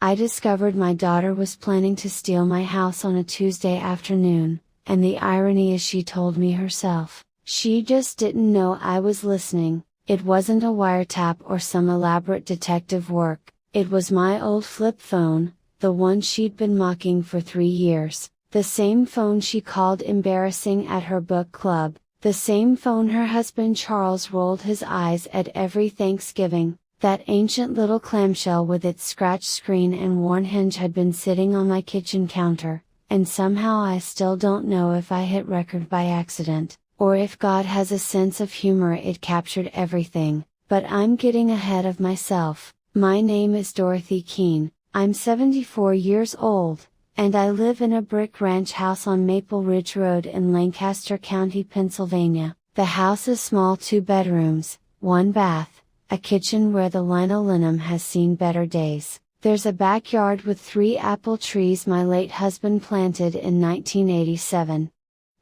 I discovered my daughter was planning to steal my house on a Tuesday afternoon, and the irony is she told me herself. She just didn't know I was listening. It wasn't a wiretap or some elaborate detective work, it was my old flip phone, the one she'd been mocking for 3 years, the same phone she called embarrassing at her book club, the same phone her husband Charles rolled his eyes at every Thanksgiving. That ancient little clamshell with its scratched screen and worn hinge had been sitting on my kitchen counter, and somehow I still don't know if I hit record by accident, or if God has a sense of humor. It captured everything, but I'm getting ahead of myself. My name is Dorothy Keene, I'm 74 years old, and I live in a brick ranch house on Maple Ridge Road in Lancaster County, Pennsylvania. The house is small, 2 bedrooms, 1 bath, a kitchen where the linoleum has seen better days. There's a backyard with 3 apple trees my late husband planted in 1987.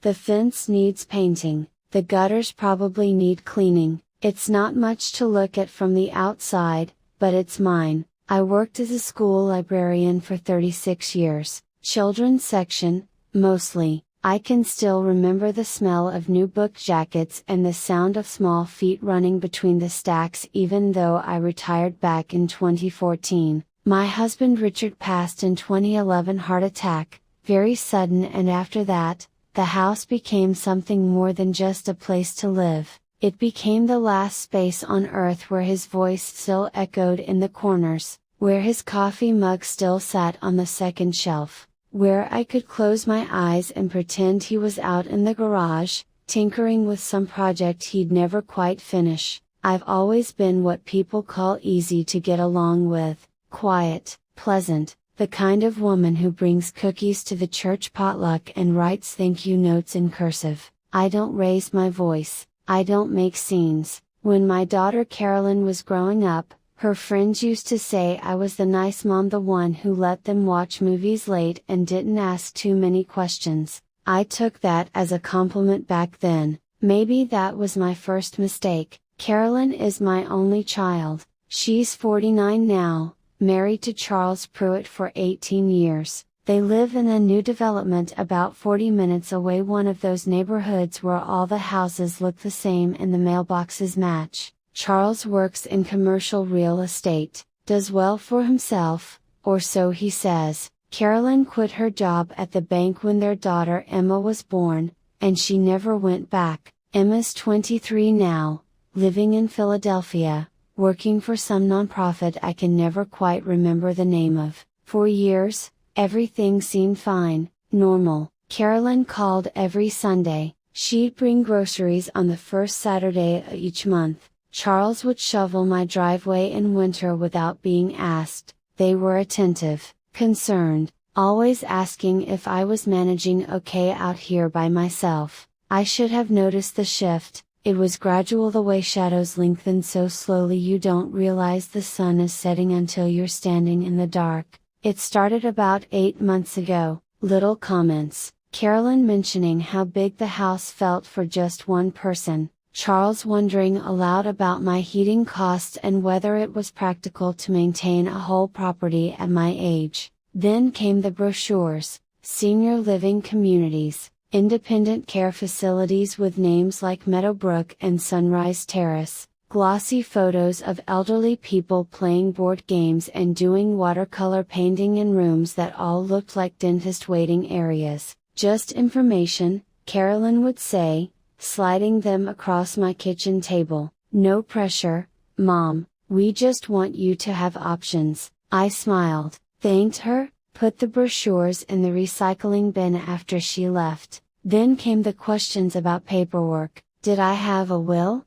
The fence needs painting, the gutters probably need cleaning. It's not much to look at from the outside, but it's mine. I worked as a school librarian for 36 years, children's section, mostly. I can still remember the smell of new book jackets and the sound of small feet running between the stacks even though I retired back in 2014. My husband Richard passed in 2011, heart attack, very sudden, and after that, the house became something more than just a place to live. It became the last space on earth where his voice still echoed in the corners, where his coffee mug still sat on the second shelf, where I could close my eyes and pretend he was out in the garage, tinkering with some project he'd never quite finish. I've always been what people call easy to get along with, quiet, pleasant, the kind of woman who brings cookies to the church potluck and writes thank you notes in cursive. I don't raise my voice, I don't make scenes. When my daughter Carolyn was growing up, her friends used to say I was the nice mom, the one who let them watch movies late and didn't ask too many questions. I took that as a compliment back then. Maybe that was my first mistake. Carolyn is my only child. She's 49 now, married to Charles Pruitt for 18 years. They live in a new development about 40 minutes away, one of those neighborhoods where all the houses look the same and the mailboxes match. Charles works in commercial real estate, does well for himself, or so he says. Carolyn quit her job at the bank when their daughter Emma was born, and she never went back. Emma's 23 now, living in Philadelphia, working for some nonprofit I can never quite remember the name of. For years, everything seemed fine, normal. Carolyn called every Sunday. She'd bring groceries on the first Saturday of each month. Charles would shovel my driveway in winter without being asked. They were attentive, concerned, always asking if I was managing okay out here by myself. I should have noticed the shift. It was gradual, the way shadows lengthen so slowly you don't realize the sun is setting until you're standing in the dark. It started about 8 months ago. Little comments, Carolyn mentioning how big the house felt for just one person. Charles wondering aloud about my heating costs and whether it was practical to maintain a whole property at my age. Then came the brochures, senior living communities, independent care facilities with names like Meadowbrook and Sunrise Terrace, glossy photos of elderly people playing board games and doing watercolor painting in rooms that all looked like dentist waiting areas. Just information, Carolyn would say, sliding them across my kitchen table. No pressure, Mom, we just want you to have options. I smiled, thanked her, put the brochures in the recycling bin after she left. Then came the questions about paperwork. Did I have a will?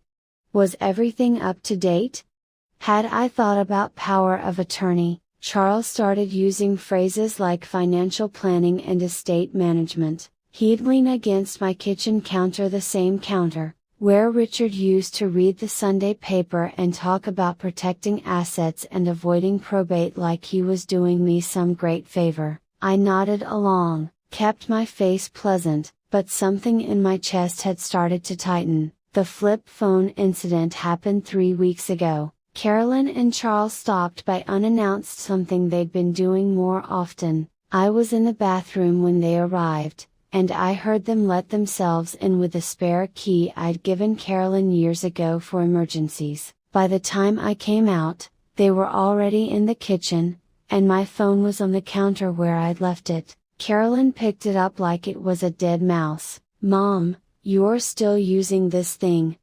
Was everything up to date? Had I thought about power of attorney? Charles started using phrases like financial planning and estate management. He'd lean against my kitchen counter, the same counter, where Richard used to read the Sunday paper and talk about protecting assets and avoiding probate like he was doing me some great favor. I nodded along, kept my face pleasant, but something in my chest had started to tighten. The flip phone incident happened 3 weeks ago. Carolyn and Charles stopped by unannounced, something they'd been doing more often. I was in the bathroom when they arrived, and I heard them let themselves in with a spare key I'd given Carolyn years ago for emergencies. By the time I came out, they were already in the kitchen, and my phone was on the counter where I'd left it. Carolyn picked it up like it was a dead mouse. "Mom, you're still using this thing?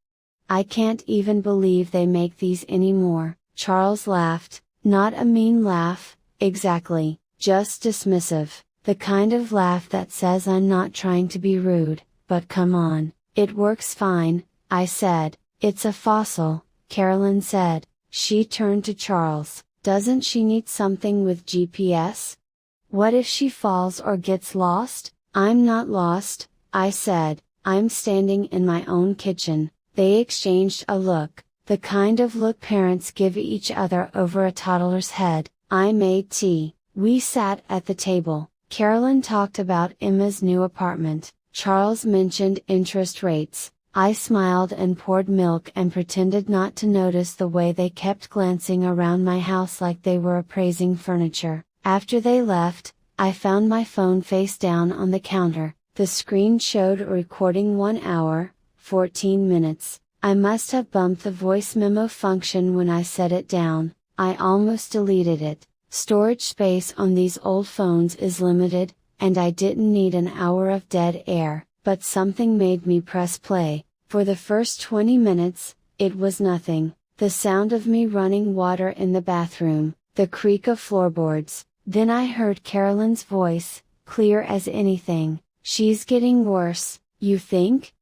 I can't even believe they make these anymore." Charles laughed, not a mean laugh, exactly, just dismissive, the kind of laugh that says I'm not trying to be rude, but come on, it works fine, I said. "It's a fossil," Carolyn said. She turned to Charles. "Doesn't she need something with GPS? What if she falls or gets lost?" "I'm not lost," I said, "I'm standing in my own kitchen." They exchanged a look, the kind of look parents give each other over a toddler's head. I made tea. We sat at the table. Carolyn talked about Emma's new apartment. Charles mentioned interest rates. I smiled and poured milk and pretended not to notice the way they kept glancing around my house like they were appraising furniture. After they left, I found my phone face down on the counter. The screen showed a recording 1 hour, 14 minutes. I must have bumped the voice memo function when I set it down. I almost deleted it. Storage space on these old phones is limited, and I didn't need an hour of dead air, but something made me press play. For the first 20 minutes, it was nothing. The sound of me running water in the bathroom, the creak of floorboards. Then I heard Carolyn's voice, clear as anything. "She's getting worse, you think?"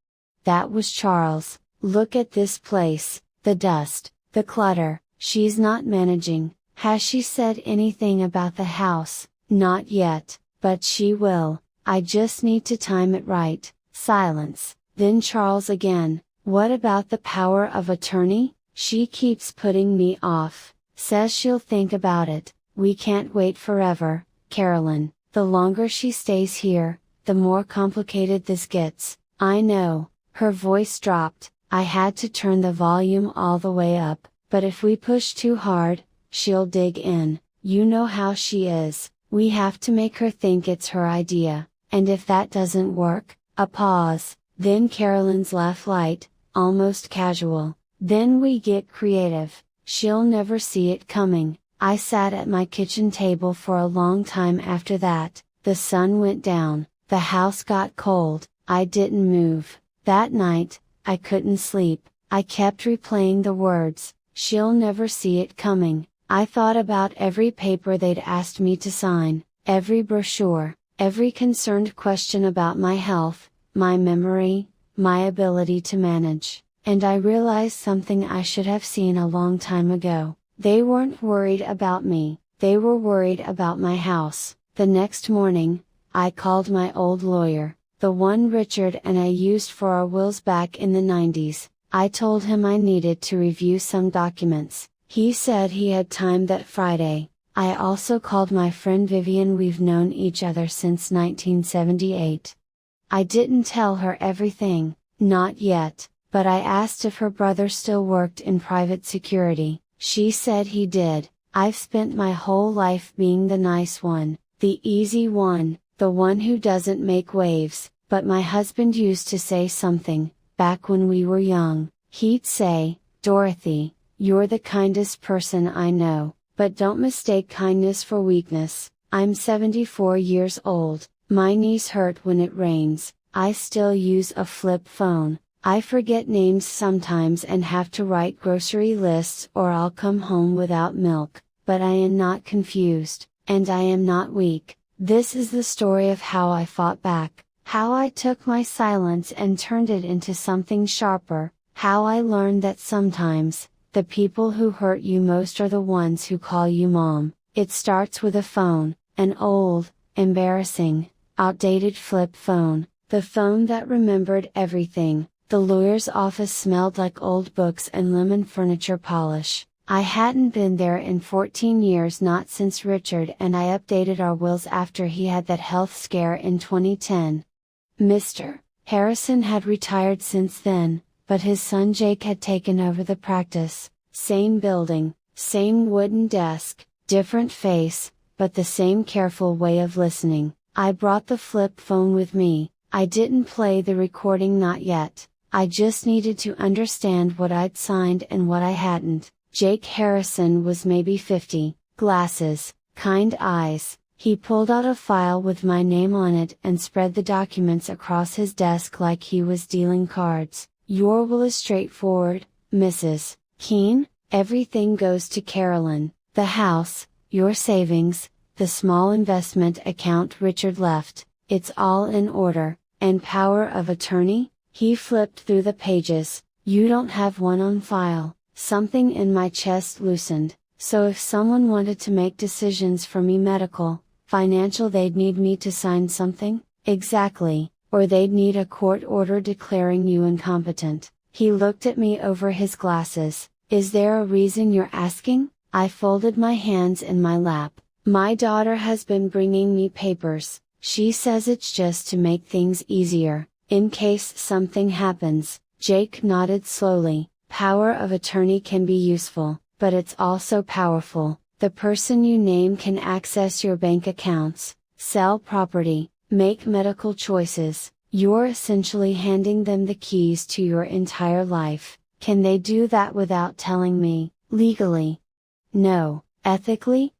That was Charles. "Look at this place, the dust, the clutter. She's not managing." "Has she said anything about the house?" "Not yet, but she will. I just need to time it right." Silence. Then Charles again. "What about the power of attorney? She keeps putting me off. Says she'll think about it." "We can't wait forever, Carolyn. The longer she stays here, the more complicated this gets." "I know." Her voice dropped. I had to turn the volume all the way up. "But if we push too hard, she'll dig in. You know how she is. We have to make her think it's her idea. And if that doesn't work..." A pause. Then Carolyn's laugh, light, almost casual. "Then we get creative. She'll never see it coming." I sat at my kitchen table for a long time after that. The sun went down, the house got cold, I didn't move. That night, I couldn't sleep. I kept replaying the words, "She'll never see it coming." I thought about every paper they'd asked me to sign, every brochure, every concerned question about my health, my memory, my ability to manage, and I realized something I should have seen a long time ago. They weren't worried about me, they were worried about my house. The next morning, I called my old lawyer, the one Richard and I used for our wills back in the 90s. I told him I needed to review some documents. He said he had time that Friday. I also called my friend Vivian. We've known each other since 1978. I didn't tell her everything, not yet, but I asked if her brother still worked in private security. She said he did. I've spent my whole life being the nice one, the easy one, the one who doesn't make waves, but my husband used to say something, back when we were young. He'd say, "Dorothy, you're the kindest person I know, but don't mistake kindness for weakness." I'm 74 years old, my knees hurt when it rains, I still use a flip phone. I forget names sometimes and have to write grocery lists or I'll come home without milk, but I am not confused, and I am not weak. This is the story of how I fought back, how I took my silence and turned it into something sharper, how I learned that sometimes, the people who hurt you most are the ones who call you mom. It starts with a phone, an old, embarrassing, outdated flip phone, the phone that remembered everything. The lawyer's office smelled like old books and lemon furniture polish. I hadn't been there in 14 years, not since Richard and I updated our wills after he had that health scare in 2010. Mr. Harrison had retired since then, but his son Jake had taken over the practice. Same building, same wooden desk, different face, but the same careful way of listening. I brought the flip phone with me. I didn't play the recording, not yet. I just needed to understand what I'd signed and what I hadn't. Jake Harrison was maybe 50, glasses, kind eyes. He pulled out a file with my name on it and spread the documents across his desk like he was dealing cards. Your will is straightforward, Mrs. Keene. Everything goes to Carolyn. The house, your savings, the small investment account Richard left, it's all in order. And power of attorney? He flipped through the pages. You don't have one on file. Something in my chest loosened. So if someone wanted to make decisions for me, medical, financial, they'd need me to sign something? Exactly. Or they'd need a court order declaring you incompetent. He looked at me over his glasses. Is there a reason you're asking? I folded my hands in my lap. My daughter has been bringing me papers. She says it's just to make things easier, in case something happens. Jake nodded slowly. Power of attorney can be useful, but it's also powerful. The person you name can access your bank accounts, sell property, make medical choices. You're essentially handing them the keys to your entire life. Can they do that without telling me, legally? No. Ethically?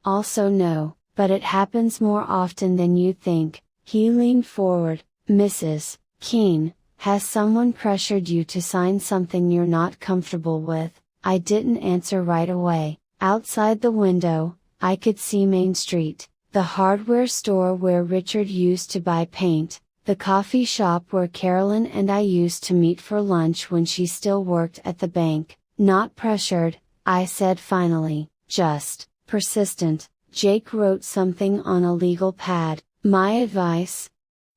Also no. But it happens more often than you think. He leaned forward. Mrs. Keene, has someone pressured you to sign something you're not comfortable with? I didn't answer right away. Outside the window, I could see Main Street, the hardware store where Richard used to buy paint, the coffee shop where Carolyn and I used to meet for lunch when she still worked at the bank. Not pressured, I said finally, just persistent. Jake wrote something on a legal pad. My advice?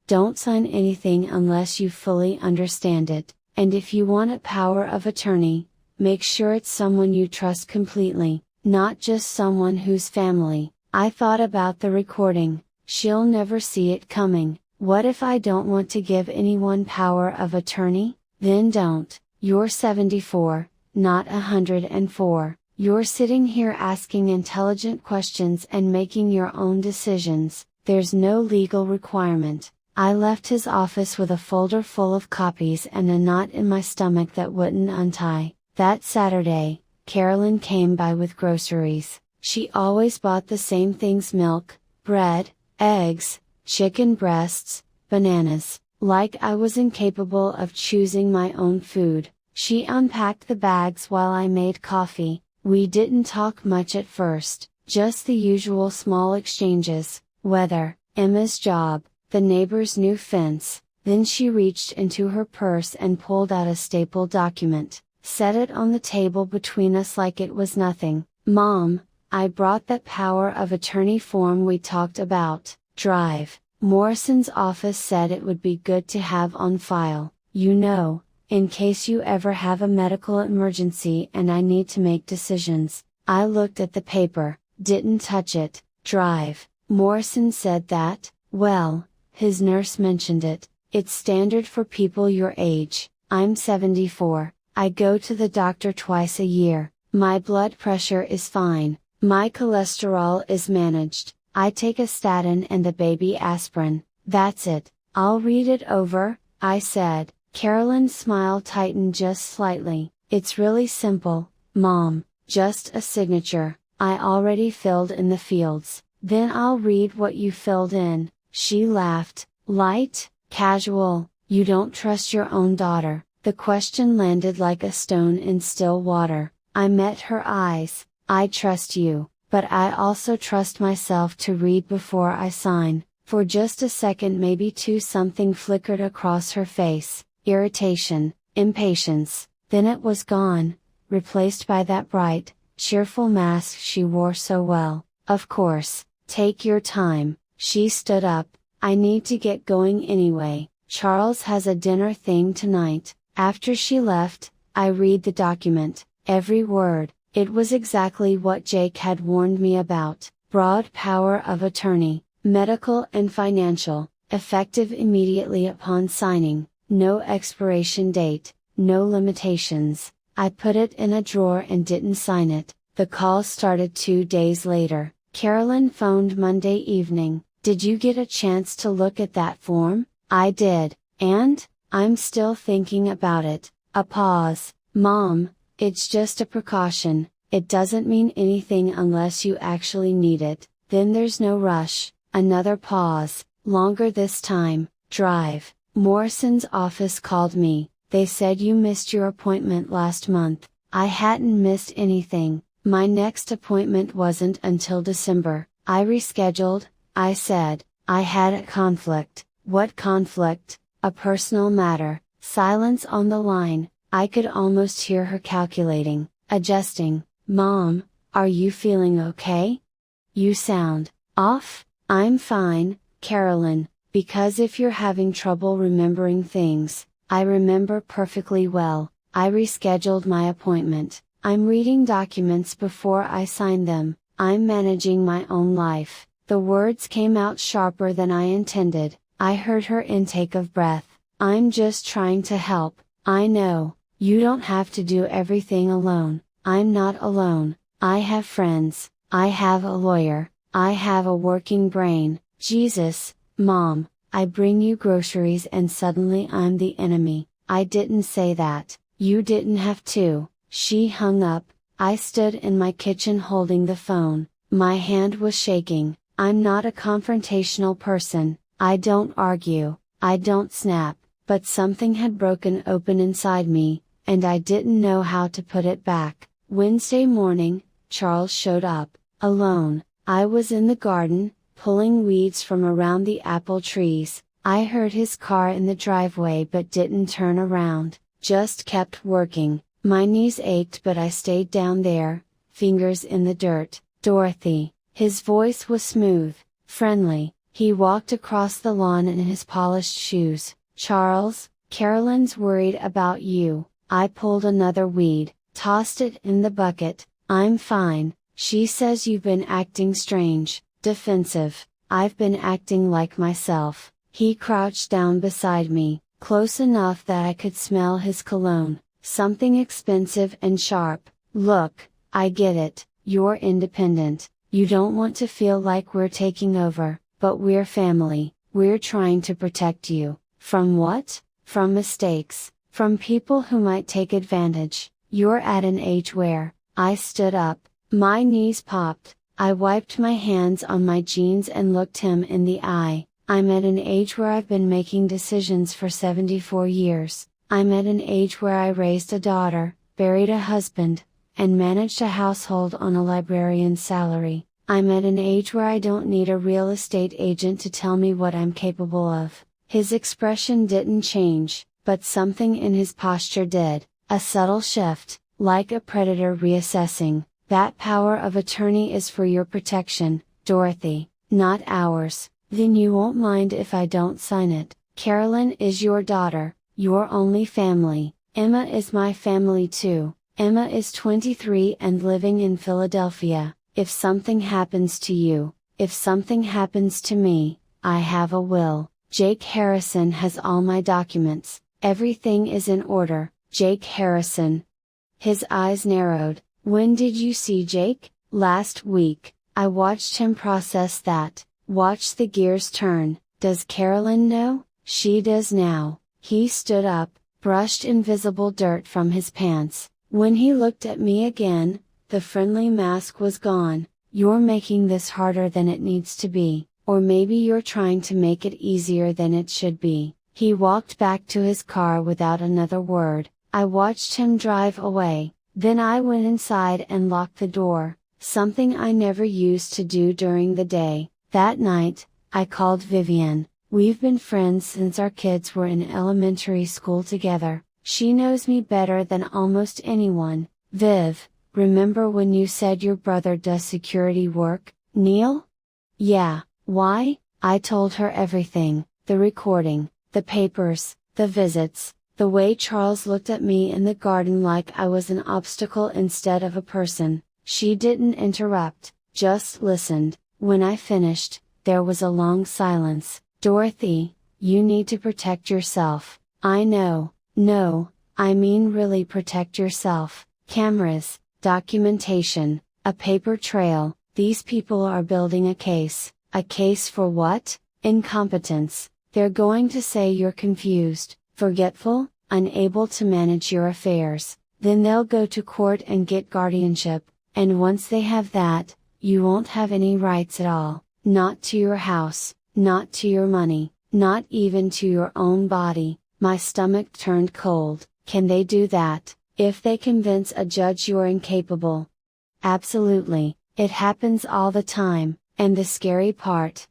Don't sign anything unless you fully understand it, and if you want a power of attorney, make sure it's someone you trust completely, not just someone whose family. I thought about the recording. She'll never see it coming. What if I don't want to give anyone power of attorney? Then don't. You're 74, not 104. You're sitting here asking intelligent questions and making your own decisions. There's no legal requirement. I left his office with a folder full of copies and a knot in my stomach that wouldn't untie. That Saturday, Carolyn came by with groceries. She always bought the same things: milk, bread, eggs, chicken breasts, bananas. Like I was incapable of choosing my own food. She unpacked the bags while I made coffee. We didn't talk much at first, just the usual small exchanges, weather, Emma's job, the neighbor's new fence. Then she reached into her purse and pulled out a stapled document, set it on the table between us like it was nothing. Mom, I brought that power of attorney form we talked about. Drive. Morrison's office said it would be good to have on file, you know, in case you ever have a medical emergency and I need to make decisions. I looked at the paper, didn't touch it. Drive. Morrison said that? Well, his nurse mentioned it. It's standard for people your age. I'm 74. I go to the doctor twice a year. My blood pressure is fine. My cholesterol is managed. I take a statin and the baby aspirin. That's it. I'll read it over, I said. Carolyn's smile tightened just slightly. It's really simple, Mom, just a signature. I already filled in the fields. Then I'll read what you filled in. She laughed. Light, casual. You don't trust your own daughter. The question landed like a stone in still water. I met her eyes. I trust you, but I also trust myself to read before I sign. For just a second, maybe two, something flickered across her face. Irritation, impatience, then it was gone, replaced by that bright, cheerful mask she wore so well. Of course, take your time. She stood up. I need to get going anyway. Charles has a dinner thing tonight. After she left, I read the document, every word. It was exactly what Jake had warned me about. Broad power of attorney, medical and financial, effective immediately upon signing. No expiration date, no limitations. I put it in a drawer and didn't sign it. The call started 2 days later. Carolyn phoned Monday evening. Did you get a chance to look at that form? I did, and I'm still thinking about it. A pause. Mom, it's just a precaution. It doesn't mean anything unless you actually need it. Then there's no rush. Another pause, longer this time. Drive. Morrison's office called me. They said you missed your appointment last month. I hadn't missed anything. My next appointment wasn't until December. I rescheduled. I said, I had a conflict. What conflict? A personal matter. Silence on the line. I could almost hear her calculating, adjusting. Mom, are you feeling okay? You sound off. I'm fine, Carolyn, because if you're having trouble remembering things, I remember perfectly well. I rescheduled my appointment. I'm reading documents before I sign them. I'm managing my own life. The words came out sharper than I intended. I heard her intake of breath. I'm just trying to help. I know, you don't have to do everything alone. I'm not alone. I have friends. I have a lawyer. I have a working brain. Jesus, Mom, I bring you groceries and suddenly I'm the enemy. I didn't say that. You didn't have to. She hung up. I stood in my kitchen holding the phone. My hand was shaking. I'm not a confrontational person. I don't argue. I don't snap. But something had broken open inside me, and I didn't know how to put it back. Wednesday morning, Charles showed up, alone. I was in the garden, pulling weeds from around the apple trees. I heard his car in the driveway but didn't turn around, just kept working. My knees ached but I stayed down there, fingers in the dirt. Dorothy. His voice was smooth, friendly. He walked across the lawn in his polished shoes. Charles, Carolyn's worried about you. I pulled another weed, tossed it in the bucket. I'm fine. She says you've been acting strange, defensive. I've been acting like myself. He crouched down beside me, close enough that I could smell his cologne, something expensive and sharp. Look, I get it, you're independent. You don't want to feel like we're taking over, but we're family. We're trying to protect you. From what? From mistakes, from people who might take advantage. You're at an age where, I stood up, my knees popped, I wiped my hands on my jeans and looked him in the eye. I'm at an age where I've been making decisions for 74 years. I'm at an age where I raised a daughter, buried a husband, and managed a household on a librarian's salary. I'm at an age where I don't need a real estate agent to tell me what I'm capable of. His expression didn't change, but something in his posture did, a subtle shift, like a predator reassessing. That power of attorney is for your protection, Dorothy, not ours. Then you won't mind if I don't sign it. Carolyn is your daughter, your only family. Emma is my family too. Emma is 23 and living in Philadelphia. If something happens to you, if something happens to me, I have a will. Jake Harrison has all my documents. Everything is in order. Jake Harrison. His eyes narrowed. When did you see Jake? Last week. I watched him process that. Watch the gears turn. Does Carolyn know? She does now. He stood up, brushed invisible dirt from his pants. When he looked at me again, the friendly mask was gone. You're making this harder than it needs to be, or maybe you're trying to make it easier than it should be. He walked back to his car without another word. I watched him drive away. Then I went inside and locked the door, something I never used to do during the day. That night, I called Vivian. We've been friends since our kids were in elementary school together. She knows me better than almost anyone. Viv, remember when you said your brother does security work, Neil? Yeah, why? I told her everything, the recording, the papers, the visits, the way Charles looked at me in the garden like I was an obstacle instead of a person. She didn't interrupt, just listened. When I finished, there was a long silence. Dorothy, you need to protect yourself. I know. No, I mean really protect yourself. Cameras, documentation, a paper trail. These people are building a case. A case for what? Incompetence. They're going to say you're confused, forgetful, unable to manage your affairs. Then they'll go to court and get guardianship, and once they have that, you won't have any rights at all. Not to your house, not to your money, not even to your own body. My stomach turned cold. Can they do that, if they convince a judge you're incapable? Absolutely, it happens all the time, and the scary part,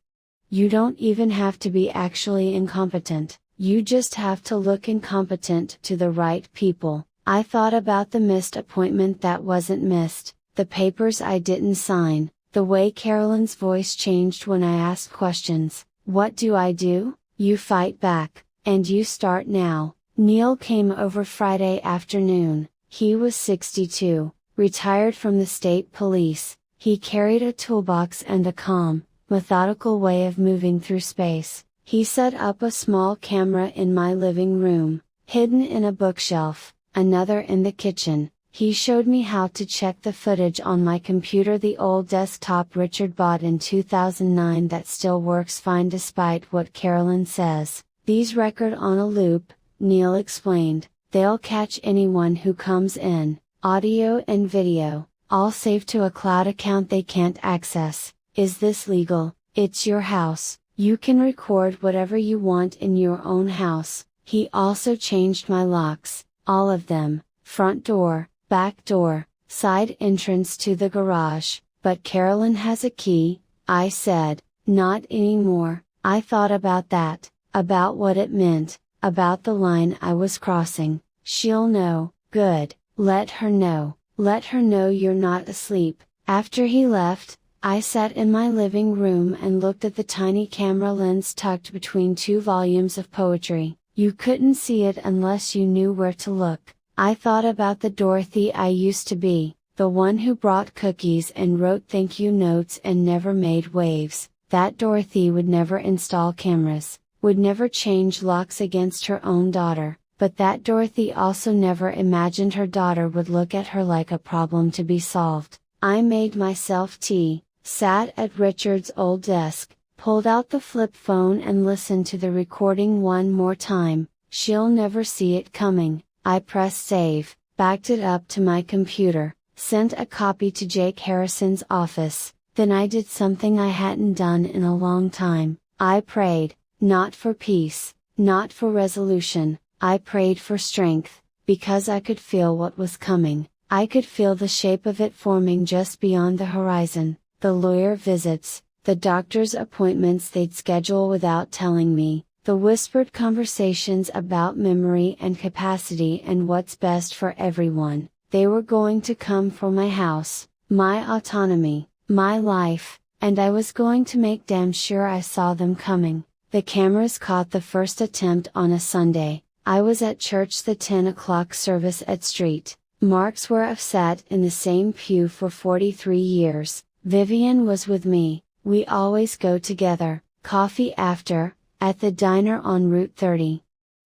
you don't even have to be actually incompetent, you just have to look incompetent to the right people. I thought about the missed appointment that wasn't missed, the papers I didn't sign, the way Carolyn's voice changed when I asked questions. What do? You fight back, and you start now. Neil came over Friday afternoon. He was 62, retired from the state police. He carried a toolbox and a calm, methodical way of moving through space. He set up a small camera in my living room, hidden in a bookshelf, another in the kitchen. He showed me how to check the footage on my computer, the old desktop Richard bought in 2009 that still works fine despite what Carolyn says. These record on a loop, Neil explained. They'll catch anyone who comes in, audio and video, all saved to a cloud account they can't access. Is this legal? It's your house. You can record whatever you want in your own house. He also changed my locks, all of them, front door, back door, side entrance to the garage. But Carolyn has a key, I said. Not anymore. I thought about that, about what it meant, about the line I was crossing. She'll know. Good. Let her know. Let her know you're not asleep. After he left, I sat in my living room and looked at the tiny camera lens tucked between two volumes of poetry. You couldn't see it unless you knew where to look. I thought about the Dorothy I used to be, the one who brought cookies and wrote thank you notes and never made waves. That Dorothy would never install cameras, would never change locks against her own daughter, but that Dorothy also never imagined her daughter would look at her like a problem to be solved. I made myself tea, sat at Richard's old desk, pulled out the flip phone and listened to the recording one more time. She'll never see it coming. I pressed save, backed it up to my computer, sent a copy to Jake Harrison's office. Then I did something I hadn't done in a long time. I prayed, not for peace, not for resolution, I prayed for strength, because I could feel what was coming. I could feel the shape of it forming just beyond the horizon, the lawyer visits, the doctor's appointments they'd schedule without telling me, the whispered conversations about memory and capacity and what's best for everyone. They were going to come for my house, my autonomy, my life, and I was going to make damn sure I saw them coming. The cameras caught the first attempt on a Sunday. I was at church, the 10 o'clock service at St. Mark's, where I've sat in the same pew for 43 years. Vivian was with me. We always go together, coffee after, at the diner on Route 30.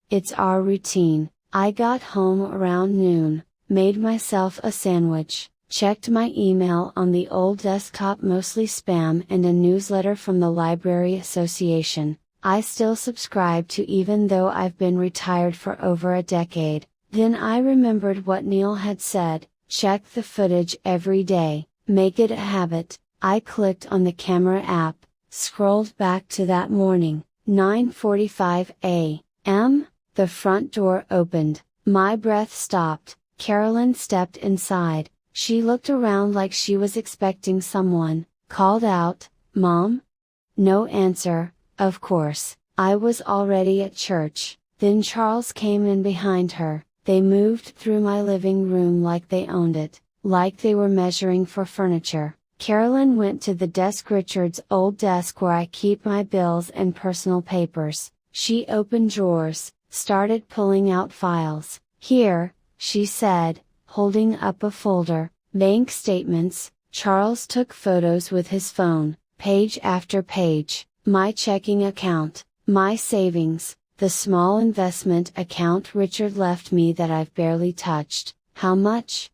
It's our routine. I got home around noon, made myself a sandwich, checked my email on the old desktop, mostly spam and a newsletter from the Library Association. I still subscribe to, even though I've been retired for over a decade. Then I remembered what Neil had said, check the footage every day, make it a habit. I clicked on the camera app, scrolled back to that morning, 9:45 a.m., the front door opened, my breath stopped, Carolyn stepped inside, she looked around like she was expecting someone, called out, "Mom?" No answer, of course. I was already at church. Then Charles came in behind her. They moved through my living room like they owned it, like they were measuring for furniture. Carolyn went to the desk, Richard's old desk where I keep my bills and personal papers. She opened drawers, started pulling out files. Here, she said, holding up a folder, bank statements. Charles took photos with his phone, page after page, my checking account, my savings, the small investment account Richard left me that I've barely touched. How much?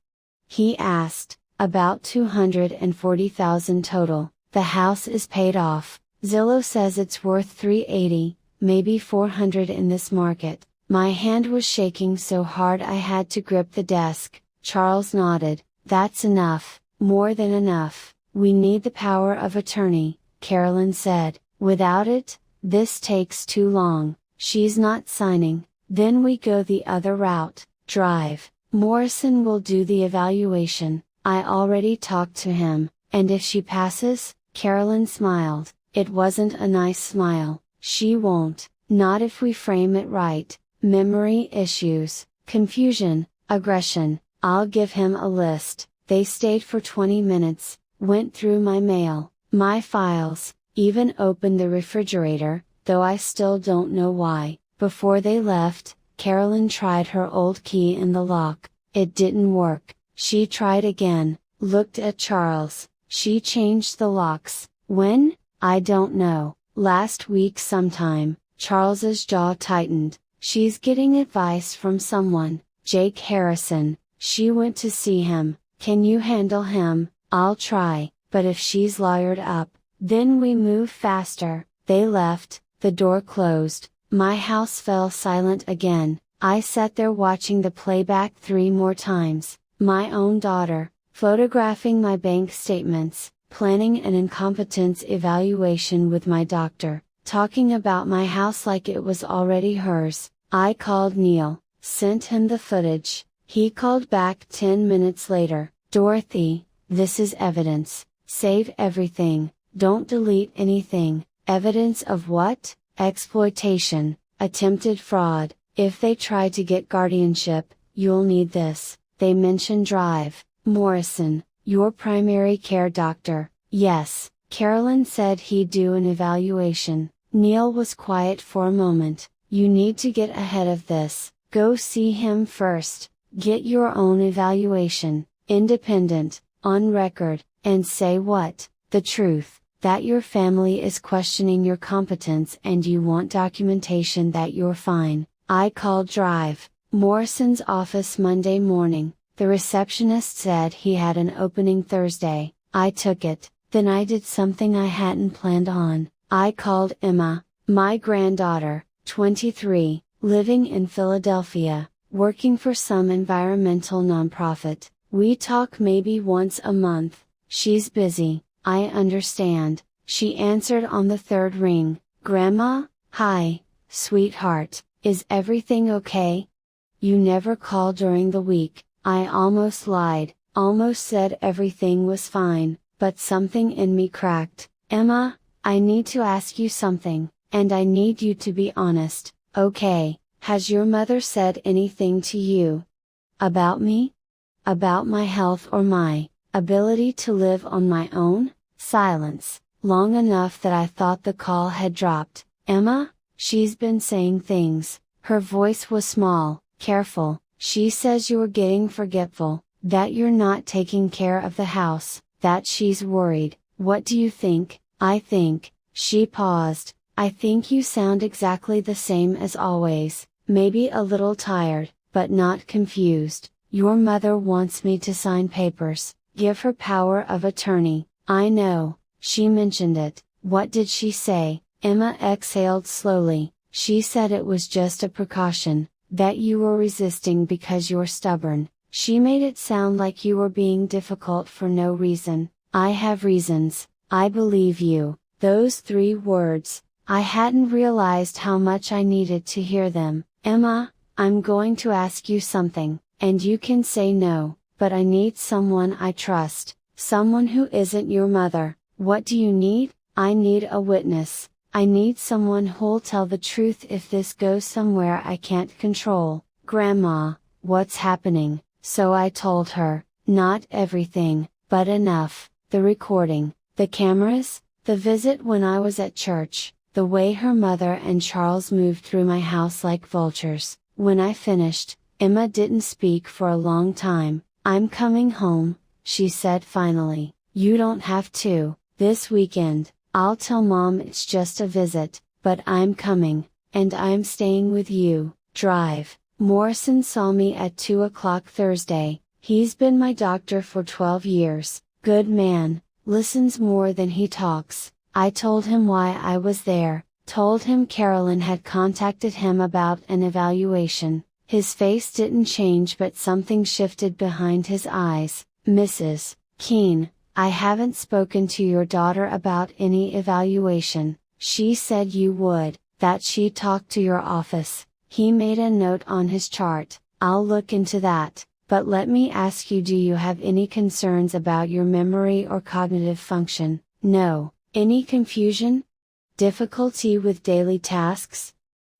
He asked. About $240,000 total. The house is paid off. Zillow says it's worth $380, maybe $400 in this market. My hand was shaking so hard I had to grip the desk. Charles nodded. That's enough, more than enough. We need the power of attorney, Carolyn said. Without it, this takes too long. She's not signing. Then we go the other route. Drive. Morrison will do the evaluation. I already talked to him, and if she passes, Carolyn smiled. It wasn't a nice smile. She won't, not if we frame it right. Memory issues, confusion, aggression. I'll give him a list. They stayed for 20 minutes, went through my mail, my files, even opened the refrigerator, though I still don't know why. Before they left, Carolyn tried her old key in the lock. It didn't work. She tried again, looked at Charles. She changed the locks. When? I don't know. Last week sometime. Charles's jaw tightened. She's getting advice from someone. Jake Harrison. She went to see him. Can you handle him? I'll try, but if she's lawyered up, then we move faster. They left, the door closed. My house fell silent again. I sat there watching the playback 3 more times. My own daughter, photographing my bank statements, planning an incompetence evaluation with my doctor, talking about my house like it was already hers. I called Neil, sent him the footage. He called back 10 minutes later. Dorothy, this is evidence. Save everything, don't delete anything. Evidence of what? Exploitation, attempted fraud. If they try to get guardianship, you'll need this. They mention Drive. Morrison, your primary care doctor. Yes, Carolyn said he'd do an evaluation. Neil was quiet for a moment. You need to get ahead of this. Go see him first. Get your own evaluation, independent, on record, and say what? The truth, that your family is questioning your competence and you want documentation that you're fine. I called Drive, Morrison's office Monday morning. The receptionist said he had an opening Thursday. I took it. Then I did something I hadn't planned on. I called Emma, my granddaughter, 23, living in Philadelphia, working for some environmental nonprofit. We talk maybe once a month. She's busy, I understand. She answered on the 3rd ring. Grandma? Hi, sweetheart, is everything okay? You never call during the week. I almost lied, almost said everything was fine, but something in me cracked. Emma, I need to ask you something, and I need you to be honest, okay? Has your mother said anything to you? About me? About my health or my ability to live on my own? Silence, long enough that I thought the call had dropped. Emma, she's been saying things. Her voice was small, careful. She says you're getting forgetful, that you're not taking care of the house, that she's worried. What do you think? I think, she paused, I think you sound exactly the same as always, maybe a little tired, but not confused. Your mother wants me to sign papers, give her power of attorney. I know, she mentioned it. What did she say? Emma exhaled slowly. She said it was just a precaution. That you were resisting because you're stubborn. She made it sound like you were being difficult for no reason. I have reasons, I believe you. Those 3 words, I hadn't realized how much I needed to hear them. Emma, I'm going to ask you something, and you can say no, but I need someone I trust, someone who isn't your mother. What do you need? I need a witness. I need someone who'll tell the truth if this goes somewhere I can't control. Grandma, what's happening? So I told her, not everything, but enough. The recording, the cameras, the visit when I was at church, the way her mother and Charles moved through my house like vultures. When I finished, Emma didn't speak for a long time. I'm coming home, she said finally. You don't have to, this weekend. I'll tell Mom it's just a visit, but I'm coming. and I'm staying with you. Drive. Morrison saw me at 2 o'clock Thursday. He's been my doctor for 12 years. Good man, listens more than he talks. I told him why I was there, told him Carolyn had contacted him about an evaluation. His face didn't change, but something shifted behind his eyes. Mrs. Keene, I haven't spoken to your daughter about any evaluation. She said you would, that she talked to your office. He made a note on his chart. I'll look into that, but let me ask you, do you have any concerns about your memory or cognitive function? No. Any confusion? Difficulty with daily tasks?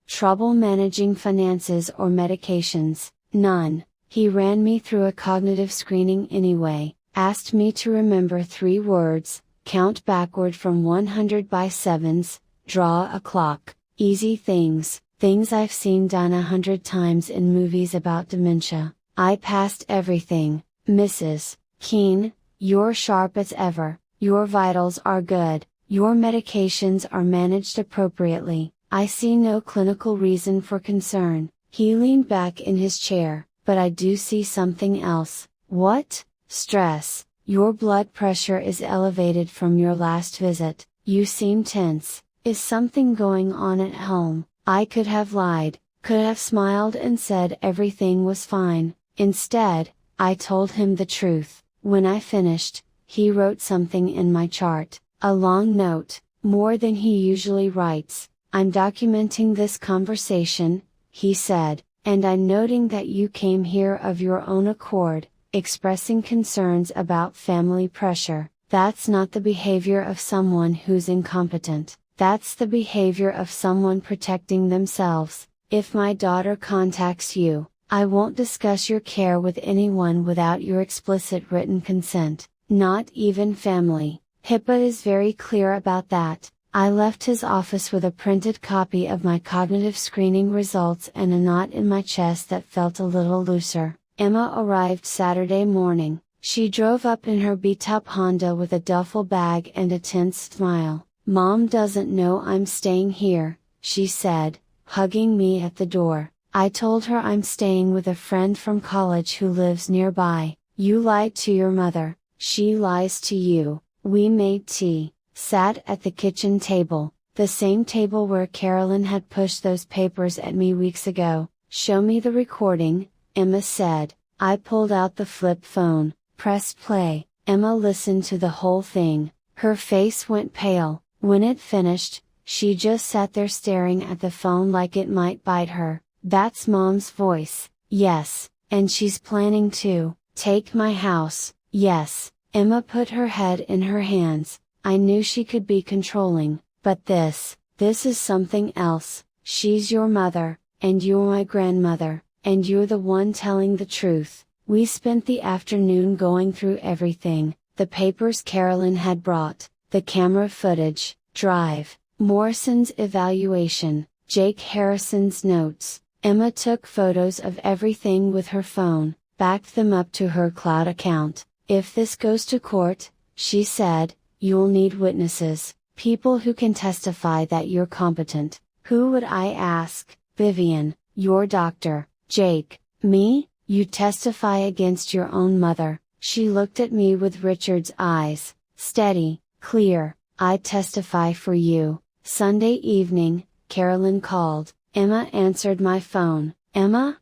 Trouble managing finances or medications? None. He ran me through a cognitive screening anyway, asked me to remember 3 words, count backward from 100 by sevens, draw a clock. Easy things, things I've seen done 100 times in movies about dementia. I passed everything. Mrs. Keene, you're sharp as ever, your vitals are good, your medications are managed appropriately, I see no clinical reason for concern. He leaned back in his chair. But I do see something else. What? Stress. Your blood pressure is elevated from your last visit. You seem tense. Is something going on at home? I could have lied, could have smiled and said everything was fine. Instead, I told him the truth. When I finished, he wrote something in my chart, a long note, more than he usually writes. I'm documenting this conversation, he said. And I'm noting that you came here of your own accord, expressing concerns about family pressure. That's not the behavior of someone who's incompetent. That's the behavior of someone protecting themselves. If my daughter contacts you, I won't discuss your care with anyone without your explicit written consent, not even family. HIPAA is very clear about that. I left his office with a printed copy of my cognitive screening results and a knot in my chest that felt a little looser. Emma arrived Saturday morning. She drove up in her beat-up Honda with a duffel bag and a tense smile. Mom doesn't know I'm staying here, she said, hugging me at the door. I told her I'm staying with a friend from college who lives nearby. You lied to your mother, she lies to you. We made tea. Sat at the kitchen table, the same table where Carolyn had pushed those papers at me weeks ago. Show me the recording, Emma said. I pulled out the flip phone, pressed play. Emma listened to the whole thing. Her face went pale. When it finished, she just sat there staring at the phone like it might bite her. That's Mom's voice. Yes, and she's planning to take my house. Yes. Emma put her head in her hands. I knew she could be controlling, but this is something else. She's your mother, and you're my grandmother, and you're the one telling the truth. We spent the afternoon going through everything, the papers Carolyn had brought, the camera footage, drive, Morrison's evaluation, Jake Harrison's notes. Emma took photos of everything with her phone, backed them up to her cloud account. If this goes to court, she said, you'll need witnesses, people who can testify that you're competent. Who would I ask? Vivian, your doctor. Jake, me? You testify against your own mother. She looked at me with Richard's eyes, steady, clear. I testify for you. Sunday evening, Carolyn called. Emma answered my phone. Emma?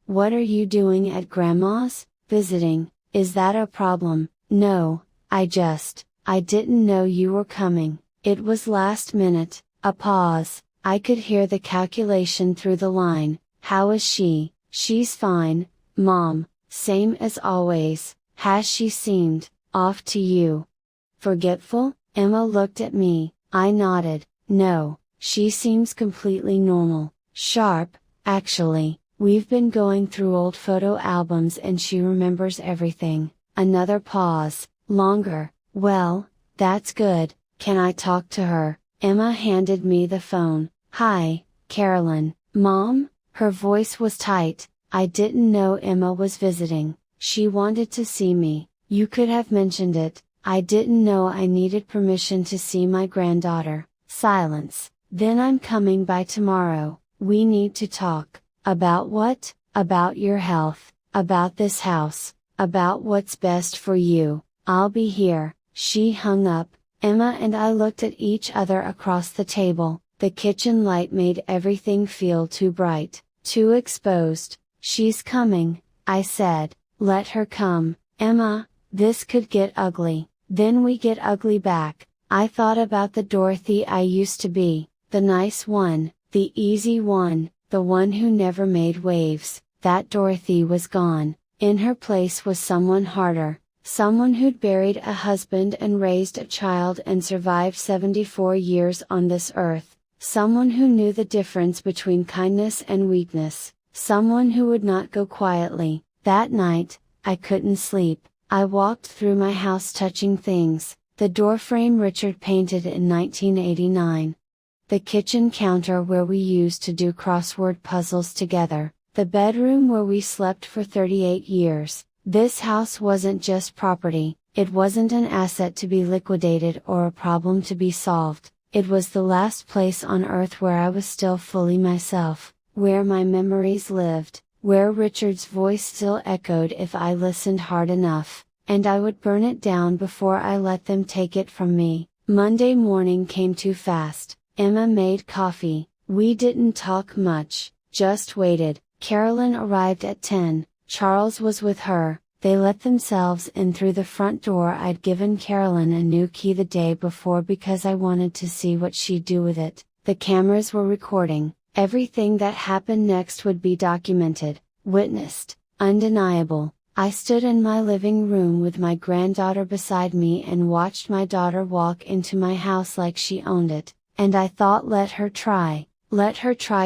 What are you doing at Grandma's? Visiting. Is that a problem? No, I didn't know you were coming. It was last minute. A pause. I could hear the calculation through the line. How is she? She's fine, Mom, same as always. Has she seemed off to you? Forgetful? Emma looked at me. I nodded. No, she seems completely normal. Sharp, actually. We've been going through old photo albums and she remembers everything. Another pause. Longer. Well, that's good. Can I talk to her? Emma handed me the phone. Hi, Carolyn. Mom? Her voice was tight. I didn't know Emma was visiting. She wanted to see me. You could have mentioned it. I didn't know I needed permission to see my granddaughter. Silence. Then I'm coming by tomorrow. We need to talk. About what? About your health, about this house, about what's best for you. I'll be here." She hung up. Emma and I looked at each other across the table. The kitchen light made everything feel too bright, too exposed. "She's coming," I said. "Let her come." "Emma, this could get ugly." "Then we get ugly back." I thought about the Dorothy I used to be, the nice one, the easy one, the one who never made waves. That Dorothy was gone. In her place was someone harder, someone who'd buried a husband and raised a child and survived 74 years on this earth. Someone who knew the difference between kindness and weakness. Someone who would not go quietly. That night, I couldn't sleep. I walked through my house touching things. The doorframe Richard painted in 1989. The kitchen counter where we used to do crossword puzzles together. The bedroom where we slept for 38 years. This house wasn't just property, it wasn't an asset to be liquidated or a problem to be solved. It was the last place on earth where I was still fully myself, where my memories lived, where Richard's voice still echoed if I listened hard enough, and I would burn it down before I let them take it from me. Monday morning came too fast. Emma made coffee. We didn't talk much, just waited. Carolyn arrived at 10, Charles was with her. They let themselves in through the front door. I'd given Carolyn a new key the day before because I wanted to see what she'd do with it. The cameras were recording. Everything that happened next would be documented, witnessed, undeniable. I stood in my living room with my granddaughter beside me and watched my daughter walk into my house like she owned it, and I thought, let her try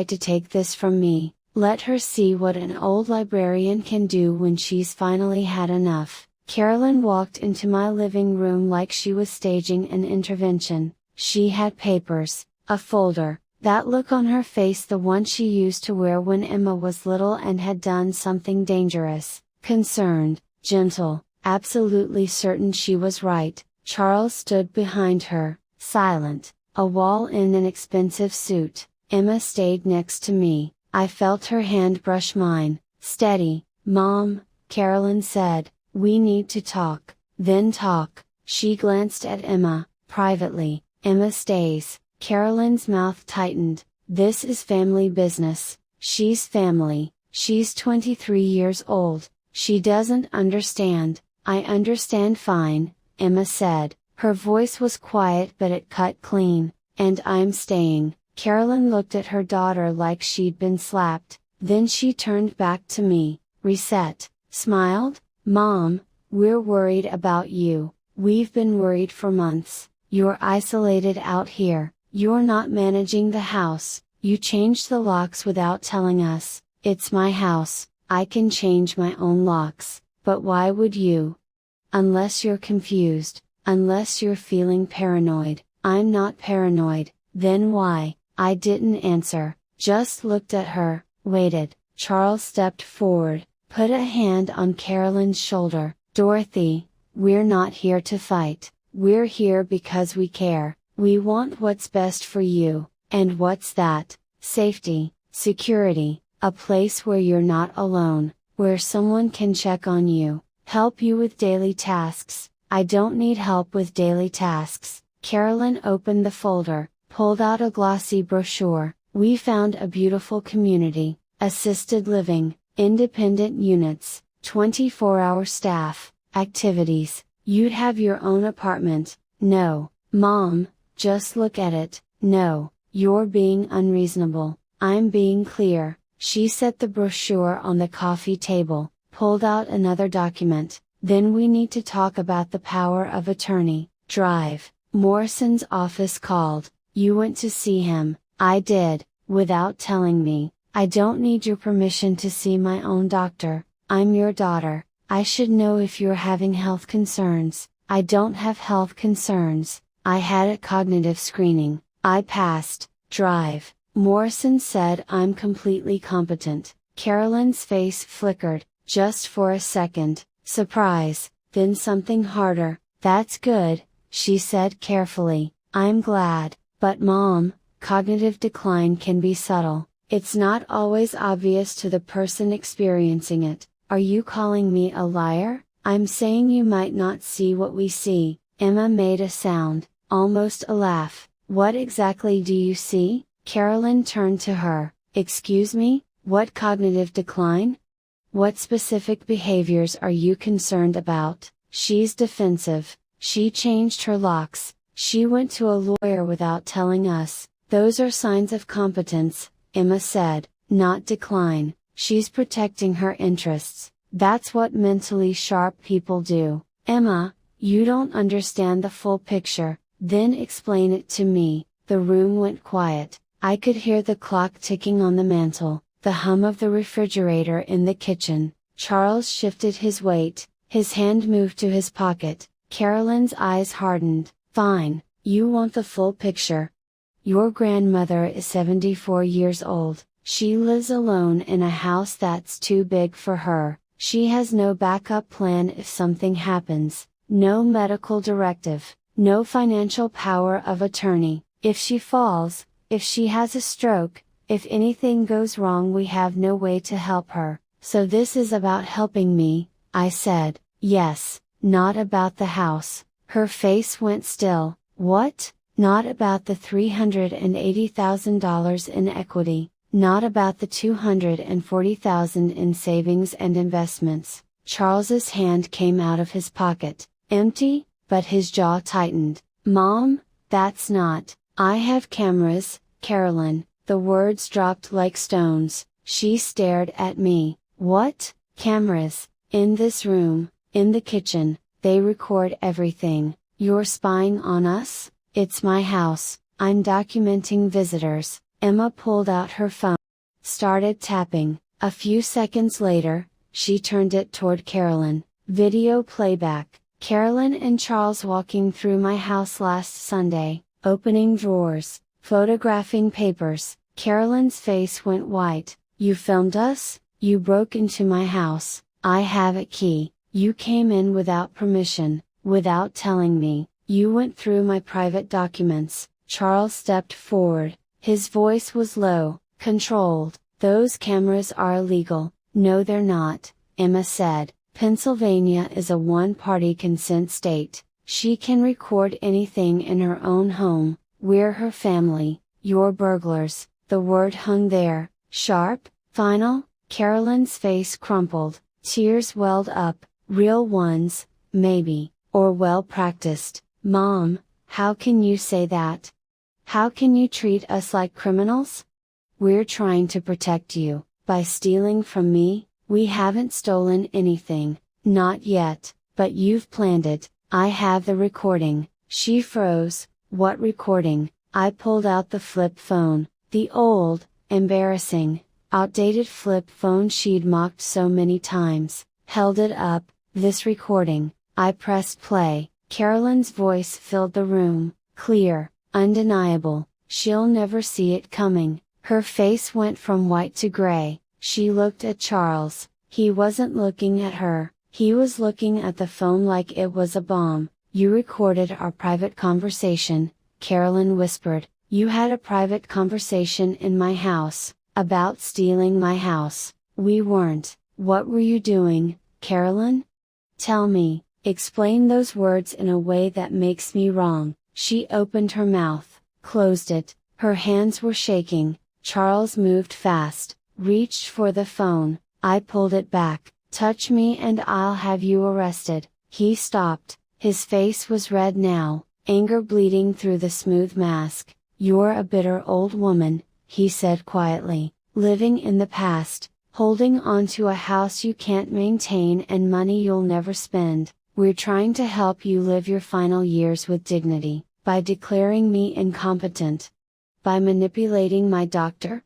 to take this from me. Let her see what an old librarian can do when she's finally had enough. Carolyn walked into my living room like she was staging an intervention. She had papers, a folder, that look on her face, the one she used to wear when Emma was little and had done something dangerous. Concerned, gentle, absolutely certain she was right. Charles stood behind her, silent, a wall in an expensive suit. Emma stayed next to me. I felt her hand brush mine. "Steady, Mom," Carolyn said, "we need to talk." "Then talk." She glanced at Emma, privately. "Emma stays." Carolyn's mouth tightened. "This is family business." "She's family. She's 23 years old. She doesn't understand." "I understand fine," Emma said. Her voice was quiet but it cut clean. "And I'm staying." Carolyn looked at her daughter like she'd been slapped, then she turned back to me, reset, smiled. "Mom, we're worried about you. We've been worried for months. You're isolated out here, you're not managing the house, you changed the locks without telling us. It's my house, I can change my own locks, but why would you? Unless you're confused, unless you're feeling paranoid." "I'm not paranoid." "Then why?" I didn't answer, just looked at her, waited. Charles stepped forward, put a hand on Carolyn's shoulder. "Dorothy, we're not here to fight. We're here because we care. We want what's best for you." "And what's that?" "Safety, security, a place where you're not alone, where someone can check on you, help you with daily tasks." "I don't need help with daily tasks." Carolyn opened the folder, pulled out a glossy brochure. "We found a beautiful community, assisted living, independent units, 24-hour staff, activities. You'd have your own apartment." "No, Mom, just look at it." "No, you're being unreasonable." "I'm being clear." She set the brochure on the coffee table, pulled out another document. "Then we need to talk about the power of attorney." "Drive." Morrison's office called. "You went to see him." "I did, without telling me." "I don't need your permission to see my own doctor. I'm your daughter. I should know if you're having health concerns." "I don't have health concerns. I had a cognitive screening. I passed." "Drive." Morrison said I'm completely competent. Carolyn's face flickered, just for a second, surprise, then something harder. "That's good," she said carefully. "I'm glad. But Mom, Cognitive decline can be subtle. It's not always obvious to the person experiencing it. Are you calling me a liar? I'm saying you might not see what we see. Emma made a sound, almost a laugh. What exactly do you see? Carolyn turned to her. Excuse me, what cognitive decline? What specific behaviors are you concerned about? She's defensive. She changed her locks. She went to a lawyer without telling us. Those are signs of competence, Emma said, not decline. She's protecting her interests. That's what mentally sharp people do. Emma, you don't understand the full picture, then explain it to me. The room went quiet. I could hear the clock ticking on the mantel, the hum of the refrigerator in the kitchen. Charles shifted his weight, his hand moved to his pocket. Carolyn's eyes hardened. Fine, you want the full picture. Your grandmother is 74 years old. She lives alone in a house that's too big for her. She has no backup plan if something happens, no medical directive, no financial power of attorney. If she falls, if she has a stroke, if anything goes wrong, we have no way to help her. So this is about helping me, I said. Yes, not about the house. Her face went still. What? Not about the $380,000 in equity, not about the $240,000 in savings and investments. Charles's hand came out of his pocket, empty, but his jaw tightened. Mom, that's not. I have cameras, Carolyn. The words dropped like stones. She stared at me. What? Cameras? In this room, in the kitchen, they record everything. You're spying on us? It's my house. I'm documenting visitors. Emma pulled out her phone. Started tapping. A few seconds later, she turned it toward Carolyn. Video playback. Carolyn and Charles walking through my house last Sunday, opening drawers, photographing papers. Carolyn's face went white. You filmed us? You broke into my house. I have a key. You came in without permission, without telling me. You went through my private documents. Charles stepped forward. His voice was low, controlled. Those cameras are illegal. No, they're not, Emma said. Pennsylvania is a one-party consent state. She can record anything in her own home. We're her family. You're burglars. The word hung there. Sharp? Final? Carolyn's face crumpled. Tears welled up. Real ones, maybe, or well practiced. Mom, how can you say that? How can you treat us like criminals? We're trying to protect you. By stealing from me, we haven't stolen anything, not yet, but you've planned it. I have the recording. She froze. What recording? I pulled out the flip phone, the old, embarrassing, outdated flip phone she'd mocked so many times, held it up. This recording. I pressed play. Carolyn's voice filled the room, clear, undeniable. She'll never see it coming. Her face went from white to gray. She looked at Charles. He wasn't looking at her. He was looking at the phone like it was a bomb. You recorded our private conversation, Carolyn whispered. You had a private conversation in my house, about stealing my house. We weren't. What were you doing, Carolyn? Tell me, explain those words in a way that makes me wrong. She opened her mouth, closed it, her hands were shaking. Charles moved fast, reached for the phone. I pulled it back. Touch me and I'll have you arrested. He stopped, his face was red now, anger bleeding through the smooth mask. You're a bitter old woman, he said quietly, living in the past. Holding on to a house you can't maintain and money you'll never spend. We're trying to help you live your final years with dignity, by declaring me incompetent. By manipulating my doctor?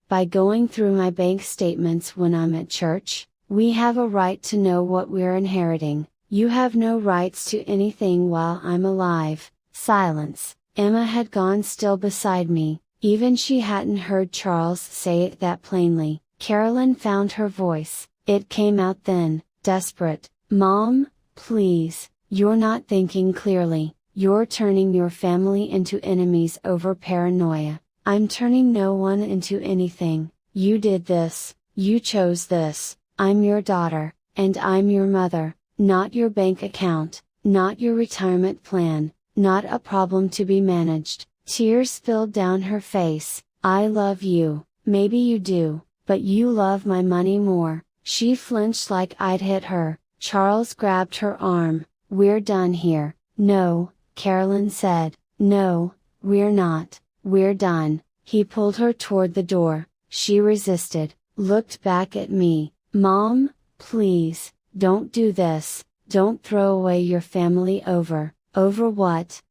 By going through my bank statements when I'm at church? We have a right to know what we're inheriting. You have no rights to anything while I'm alive. Silence. Emma had gone still beside me. Even she hadn't heard Charles say it that plainly. Carolyn found her voice. It came out then, desperate. Mom, please, you're not thinking clearly. You're turning your family into enemies over paranoia. I'm turning no one into anything. You did this, you chose this, I'm your daughter, and I'm your mother, not your bank account, not your retirement plan, not a problem to be managed. Tears spilled down her face. I love you, maybe you do, but you love my money more. She flinched like I'd hit her. Charles grabbed her arm. We're done here. No, Carolyn said. No, we're not. We're done. He pulled her toward the door. She resisted, looked back at me. Mom, please, don't do this. Don't throw away your family over. Over what?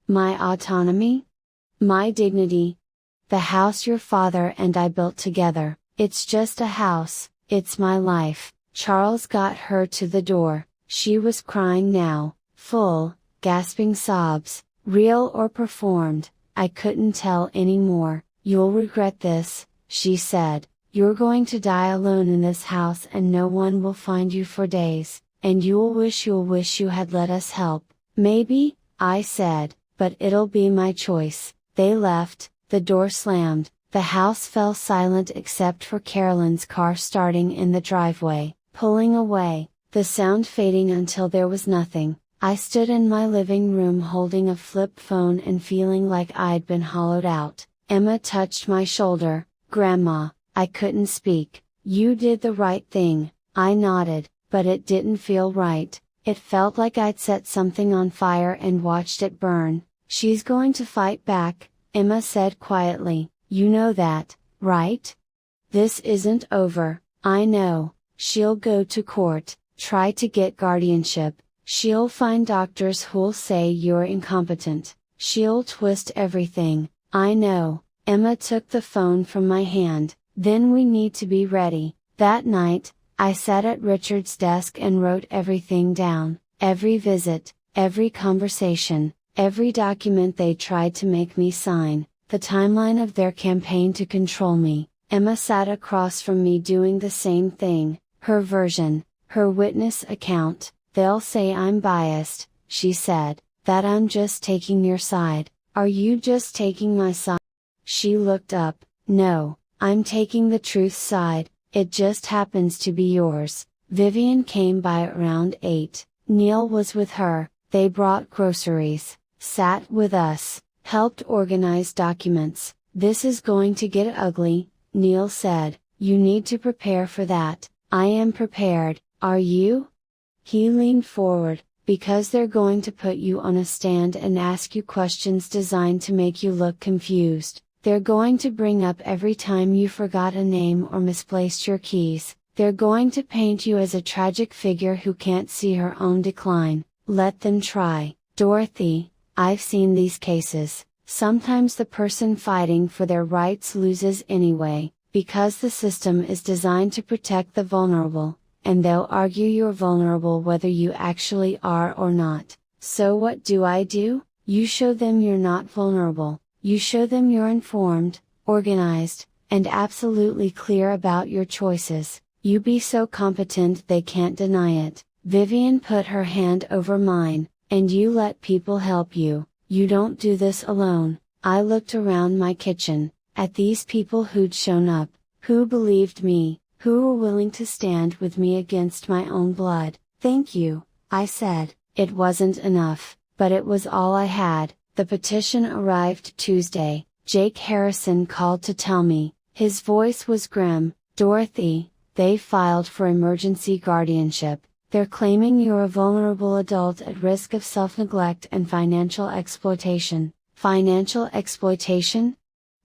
My autonomy? My dignity? The house your father and I built together. It's just a house, it's my life. Charles got her to the door. She was crying now, full, gasping sobs, real or performed, I couldn't tell anymore. You'll regret this, she said. You're going to die alone in this house and no one will find you for days, and you'll wish you had let us help. Maybe, I said, but it'll be my choice. They left, the door slammed, the house fell silent except for Carolyn's car starting in the driveway, pulling away, the sound fading until there was nothing. I stood in my living room holding a flip phone and feeling like I'd been hollowed out. Emma touched my shoulder. Grandma, I couldn't speak. You did the right thing, I nodded, but it didn't feel right. It felt like I'd set something on fire and watched it burn. She's going to fight back, Emma said quietly. You know that, right? This isn't over. I know. She'll go to court, try to get guardianship. She'll find doctors who'll say you're incompetent. She'll twist everything. I know. Emma took the phone from my hand. Then we need to be ready. That night, I sat at Richard's desk and wrote everything down. Every visit, every conversation, every document they tried to make me sign, the timeline of their campaign to control me. Emma sat across from me doing the same thing. Her version, her witness account. They'll say I'm biased, she said, that I'm just taking your side. Are you just taking my side? She looked up. No, I'm taking the truth side, it just happens to be yours. Vivian came by around 8, Neil was with her, they brought groceries, sat with us, helped organize documents. This is going to get ugly, Neil said. You need to prepare for that. I am prepared, are you? He leaned forward, because they're going to put you on a stand and ask you questions designed to make you look confused. They're going to bring up every time you forgot a name or misplaced your keys. They're going to paint you as a tragic figure who can't see her own decline. Let them try. Dorothy, I've seen these cases. Sometimes the person fighting for their rights loses anyway, because the system is designed to protect the vulnerable, and they'll argue you're vulnerable whether you actually are or not. So what do? You show them you're not vulnerable. You show them you're informed, organized, and absolutely clear about your choices. You be so competent they can't deny it. Vivian put her hand over mine, and you let people help you. You don't do this alone. I looked around my kitchen, at these people who'd shown up, who believed me, who were willing to stand with me against my own blood. Thank you, I said. It wasn't enough, but it was all I had. The petition arrived Tuesday. Jake Harrison called to tell me. His voice was grim. Dorothy, they filed for emergency guardianship. They're claiming you're a vulnerable adult at risk of self-neglect and financial exploitation. Financial exploitation?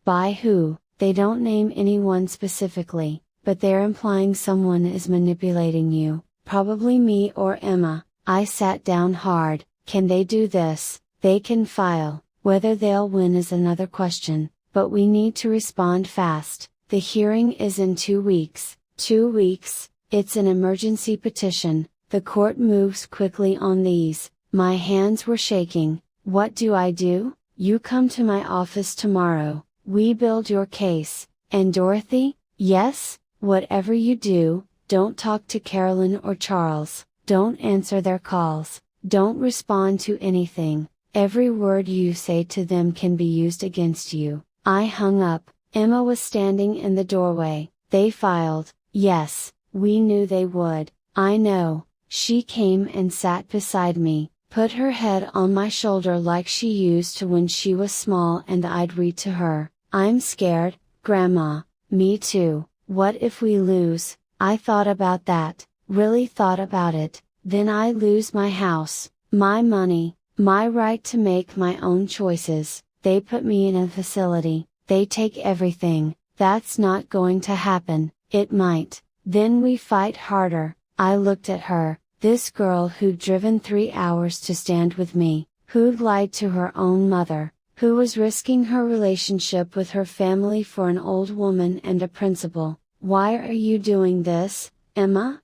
By who? They don't name anyone specifically, but they're implying someone is manipulating you. Probably me or Emma. I sat down hard. Can they do this? They can file. Whether they'll win is another question, but we need to respond fast. The hearing is in 2 weeks. 2 weeks? It's an emergency petition. The court moves quickly on these. My hands were shaking. What do? You come to my office tomorrow. We build your case. And Dorothy? Yes? Whatever you do, don't talk to Carolyn or Charles. Don't answer their calls. Don't respond to anything. Every word you say to them can be used against you. I hung up. Emma was standing in the doorway. They filed. Yes, we knew they would. I know. She came and sat beside me, put her head on my shoulder like she used to when she was small, and I'd read to her. I'm scared, Grandma. Me too. What if we lose? I thought about that, really thought about it. Then I lose my house, my money, my right to make my own choices. They put me in a facility, they take everything. That's not going to happen. It might. Then we fight harder. I looked at her, this girl who'd driven 3 hours to stand with me, who'd lied to her own mother, who was risking her relationship with her family for an old woman and a principal. Why are you doing this, Emma?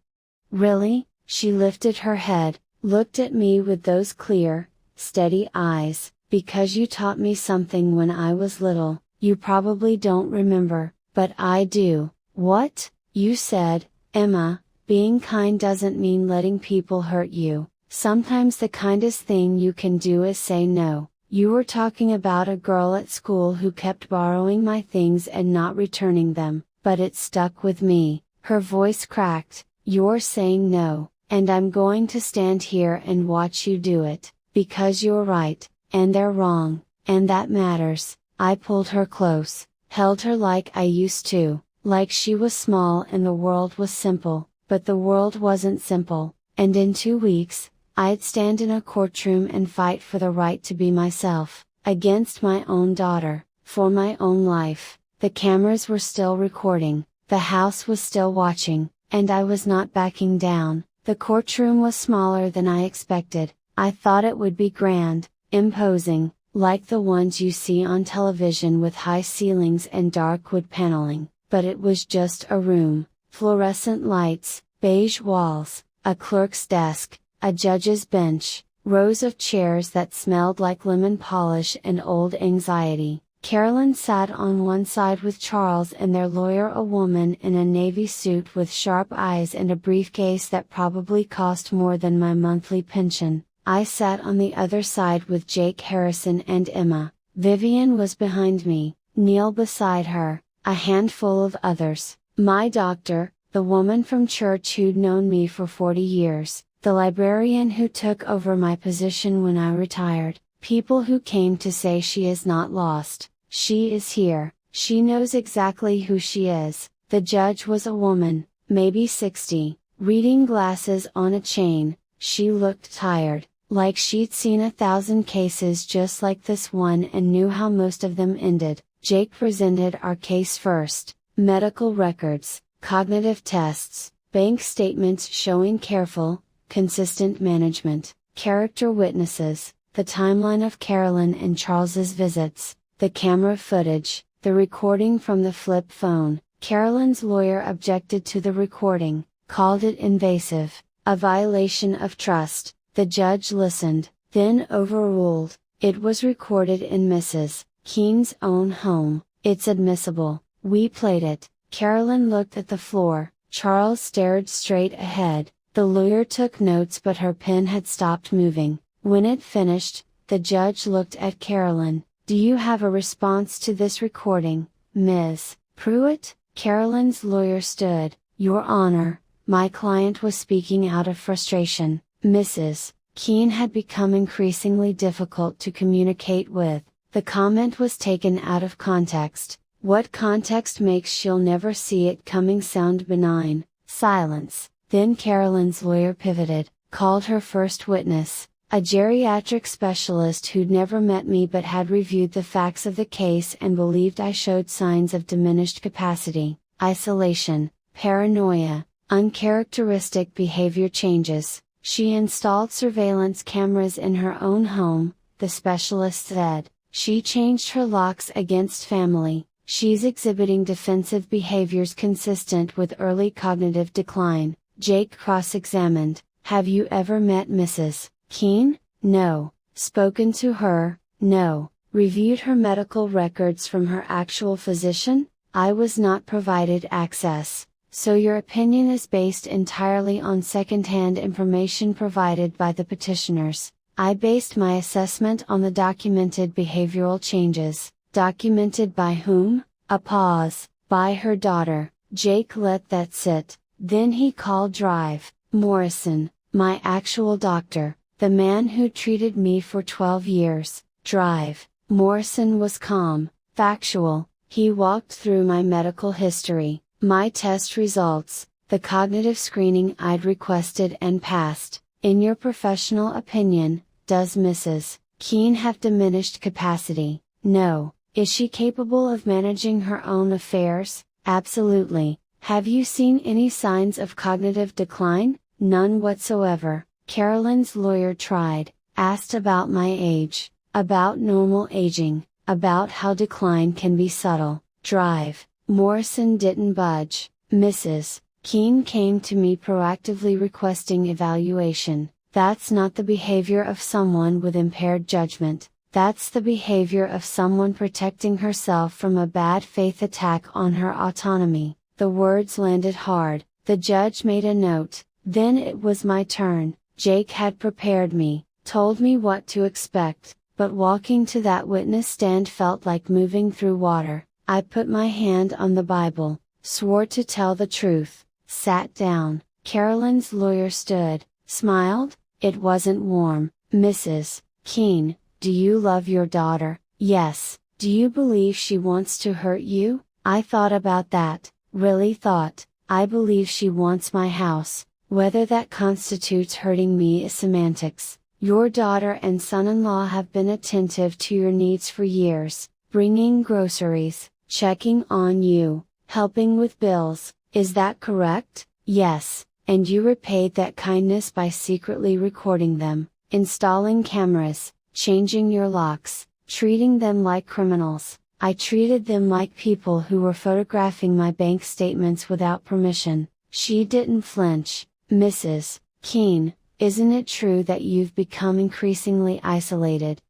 Really? She lifted her head, looked at me with those clear, steady eyes. Because you taught me something when I was little. You probably don't remember, but I do. What? You said, Emma, being kind doesn't mean letting people hurt you. Sometimes the kindest thing you can do is say no. You were talking about a girl at school who kept borrowing my things and not returning them, but it stuck with me. Her voice cracked. You're saying no, and I'm going to stand here and watch you do it, because you're right, and they're wrong, and that matters. I pulled her close, held her like I used to, like she was small and the world was simple, but the world wasn't simple, and in 2 weeks, I'd stand in a courtroom and fight for the right to be myself, against my own daughter, for my own life. The cameras were still recording, the house was still watching, and I was not backing down. The courtroom was smaller than I expected. I thought it would be grand, imposing, like the ones you see on television with high ceilings and dark wood paneling, but it was just a room, fluorescent lights, beige walls, a clerk's desk, a judge's bench, rows of chairs that smelled like lemon polish and old anxiety. Carolyn sat on one side with Charles and their lawyer, a woman in a navy suit with sharp eyes and a briefcase that probably cost more than my monthly pension. I sat on the other side with Jake Harrison and Emma. Vivian was behind me, Neil beside her, a handful of others. My doctor, the woman from church who'd known me for 40 years, the librarian who took over my position when I retired, people who came to say she is not lost. She is here, she knows exactly who she is. The judge was a woman, maybe 60, reading glasses on a chain. She looked tired, like she'd seen 1,000 cases just like this one and knew how most of them ended. Jake presented our case first: medical records, cognitive tests, bank statements showing careful, consistent management, character witnesses, the timeline of Carolyn and Charles's visits, the camera footage, the recording from the flip phone. Carolyn's lawyer objected to the recording, called it invasive, a violation of trust. The judge listened, then overruled. It was recorded in Mrs. Keene's own home. It's admissible. We played it. Carolyn looked at the floor. Charles stared straight ahead. The lawyer took notes, but her pen had stopped moving. When it finished, the judge looked at Carolyn. Do you have a response to this recording, Ms. Pruitt? Carolyn's lawyer stood. Your Honor, my client was speaking out of frustration. Mrs. Keene had become increasingly difficult to communicate with. The comment was taken out of context. What context makes she'll never see it coming sound benign. Silence. Then Carolyn's lawyer pivoted, called her first witness, a geriatric specialist who'd never met me but had reviewed the facts of the case and believed I showed signs of diminished capacity, isolation, paranoia, uncharacteristic behavior changes. She installed surveillance cameras in her own home, the specialist said. She changed her locks against family. She's exhibiting defensive behaviors consistent with early cognitive decline. Jake cross-examined. Have you ever met Mrs. Keene? No. Spoken to her? No. Reviewed her medical records from her actual physician? I was not provided access. So your opinion is based entirely on second-hand information provided by the petitioners. I based my assessment on the documented behavioral changes. Documented by whom? A pause. By her daughter. Jake let that sit. Then he called Drive. Morrison, my actual doctor, the man who treated me for 12 years. Drive. Morrison was calm, factual. He walked through my medical history, my test results, the cognitive screening I'd requested and passed. In your professional opinion, does Mrs. Keene have diminished capacity? No. Is she capable of managing her own affairs? Absolutely. Have you seen any signs of cognitive decline? None whatsoever. Carolyn's lawyer tried, asked about my age, about normal aging, about how decline can be subtle. Drive. Morrison didn't budge. Mrs. Keene came to me proactively requesting evaluation. That's not the behavior of someone with impaired judgment. That's the behavior of someone protecting herself from a bad faith attack on her autonomy. The words landed hard. The judge made a note. Then it was my turn. Jake had prepared me, told me what to expect, but walking to that witness stand felt like moving through water. I put my hand on the Bible, swore to tell the truth, sat down. Carolyn's lawyer stood, smiled. It wasn't warm. Mrs. Keene, do you love your daughter? Yes. Do you believe she wants to hurt you? I thought about that, really thought. I believe she wants my house. Whether that constitutes hurting me is semantics. Your daughter and son-in-law have been attentive to your needs for years, bringing groceries, checking on you, helping with bills. Is that correct? Yes. And you repaid that kindness by secretly recording them, installing cameras, changing your locks, treating them like criminals. I treated them like people who were photographing my bank statements without permission. She didn't flinch. Mrs. Keene, isn't it true that you've become increasingly isolated?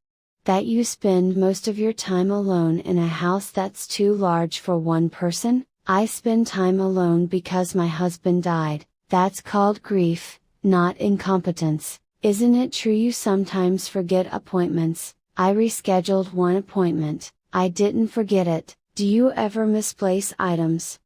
That you spend most of your time alone in a house that's too large for one person? I spend time alone because my husband died. That's called grief, not incompetence. Isn't it true you sometimes forget appointments? I rescheduled one appointment. I didn't forget it. Do you ever misplace items?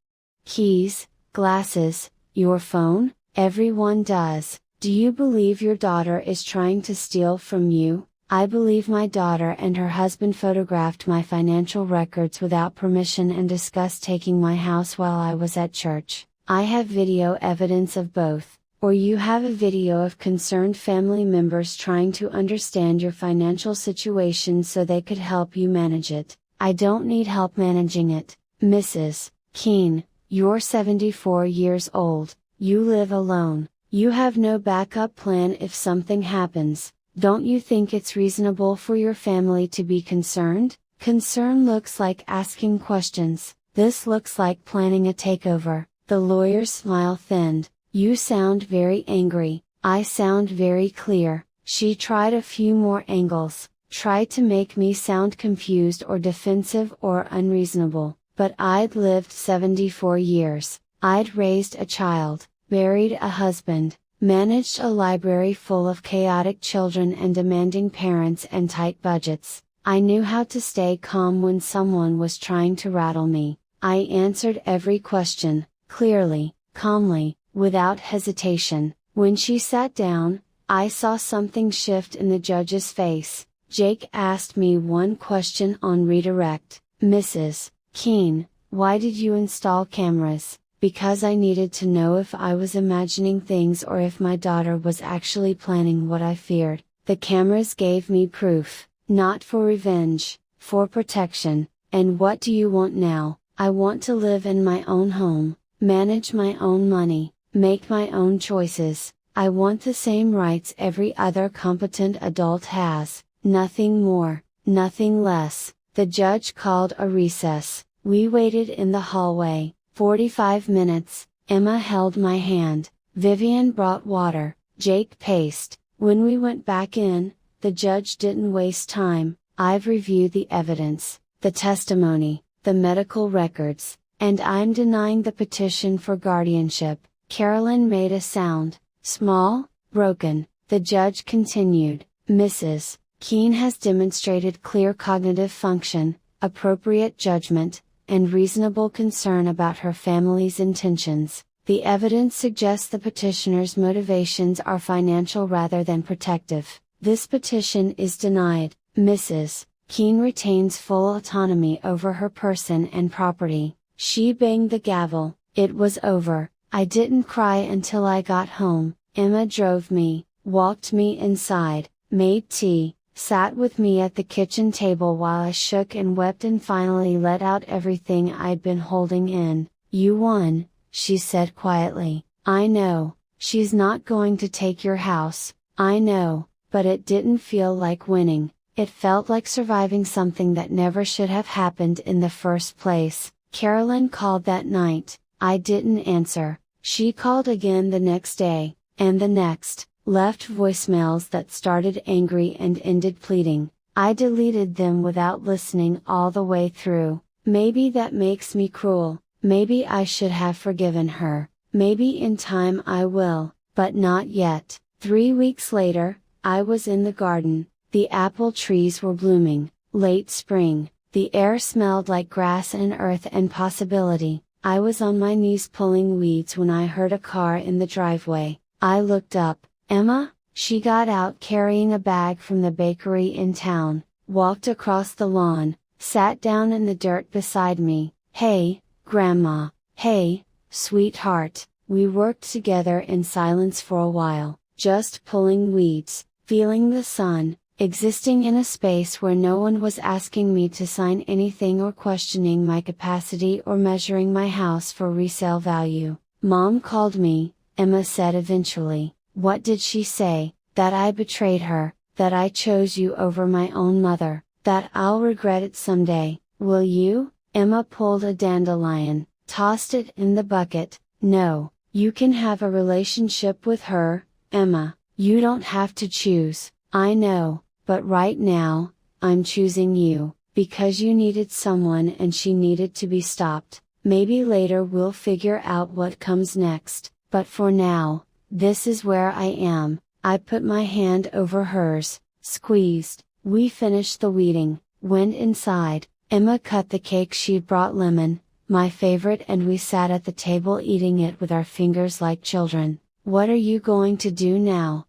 Keys, glasses, your phone? Everyone does. Do you believe your daughter is trying to steal from you? I believe my daughter and her husband photographed my financial records without permission and discussed taking my house while I was at church. I have video evidence of both. Or you have a video of concerned family members trying to understand your financial situation so they could help you manage it. I don't need help managing it. Mrs. Keene, you're 74 years old, you live alone, you have no backup plan if something happens. Don't you think it's reasonable for your family to be concerned? Concern looks like asking questions. This looks like planning a takeover. The lawyer's smile thinned. You sound very angry. I sound very clear. She tried a few more angles, tried to make me sound confused or defensive or unreasonable, but I'd lived 74 years. I'd raised a child, buried a husband, managed a library full of chaotic children and demanding parents and tight budgets. I knew how to stay calm when someone was trying to rattle me. I answered every question, clearly, calmly, without hesitation. When she sat down, I saw something shift in the judge's face. Jake asked me one question on redirect. Mrs. Keene, why did you install cameras? Because I needed to know if I was imagining things or if my daughter was actually planning what I feared. The cameras gave me proof, not for revenge, for protection. And what do you want now? I want to live in my own home, manage my own money, make my own choices. I want the same rights every other competent adult has, nothing more, nothing less. The judge called a recess. We waited in the hallway, 45 minutes. Emma held my hand, Vivian brought water, Jake paced. When we went back in, the judge didn't waste time. I've reviewed the evidence, the testimony, the medical records, and I'm denying the petition for guardianship. Carolyn made a sound, small, broken. The judge continued, Mrs. Keene has demonstrated clear cognitive function, appropriate judgment, and reasonable concern about her family's intentions. The evidence suggests the petitioner's motivations are financial rather than protective. This petition is denied. Mrs. Keene retains full autonomy over her person and property. She banged the gavel. It was over. I didn't cry until I got home. Emma drove me, walked me inside, made tea, sat with me at the kitchen table while I shook and wept and finally let out everything I'd been holding in. You won, she said quietly. I know, she's not going to take your house, I know, but it didn't feel like winning. It felt like surviving something that never should have happened in the first place. Carolyn called that night. I didn't answer. She called again the next day, and the next, left voicemails that started angry and ended pleading. I deleted them without listening all the way through. Maybe that makes me cruel, maybe I should have forgiven her, maybe in time I will, but not yet. 3 weeks later, I was in the garden. The apple trees were blooming, late spring, the air smelled like grass and earth and possibility. I was on my knees pulling weeds when I heard a car in the driveway. I looked up. Emma? She got out carrying a bag from the bakery in town, walked across the lawn, sat down in the dirt beside me. Hey, Grandma. Hey, sweetheart. We worked together in silence for a while, just pulling weeds, feeling the sun, existing in a space where no one was asking me to sign anything or questioning my capacity or measuring my house for resale value. Mom called me, Emma said eventually. What did she say? That I betrayed her, that I chose you over my own mother, that I'll regret it someday. Will you? Emma pulled a dandelion, tossed it in the bucket. No, you can have a relationship with her, Emma. You don't have to choose. I know. But right now, I'm choosing you, because you needed someone and she needed to be stopped. Maybe later we'll figure out what comes next, but for now, this is where I am. I put my hand over hers, squeezed. We finished the weeding, went inside. Emma cut the cake she'd brought, lemon, my favorite, and we sat at the table eating it with our fingers like children. What are you going to do now?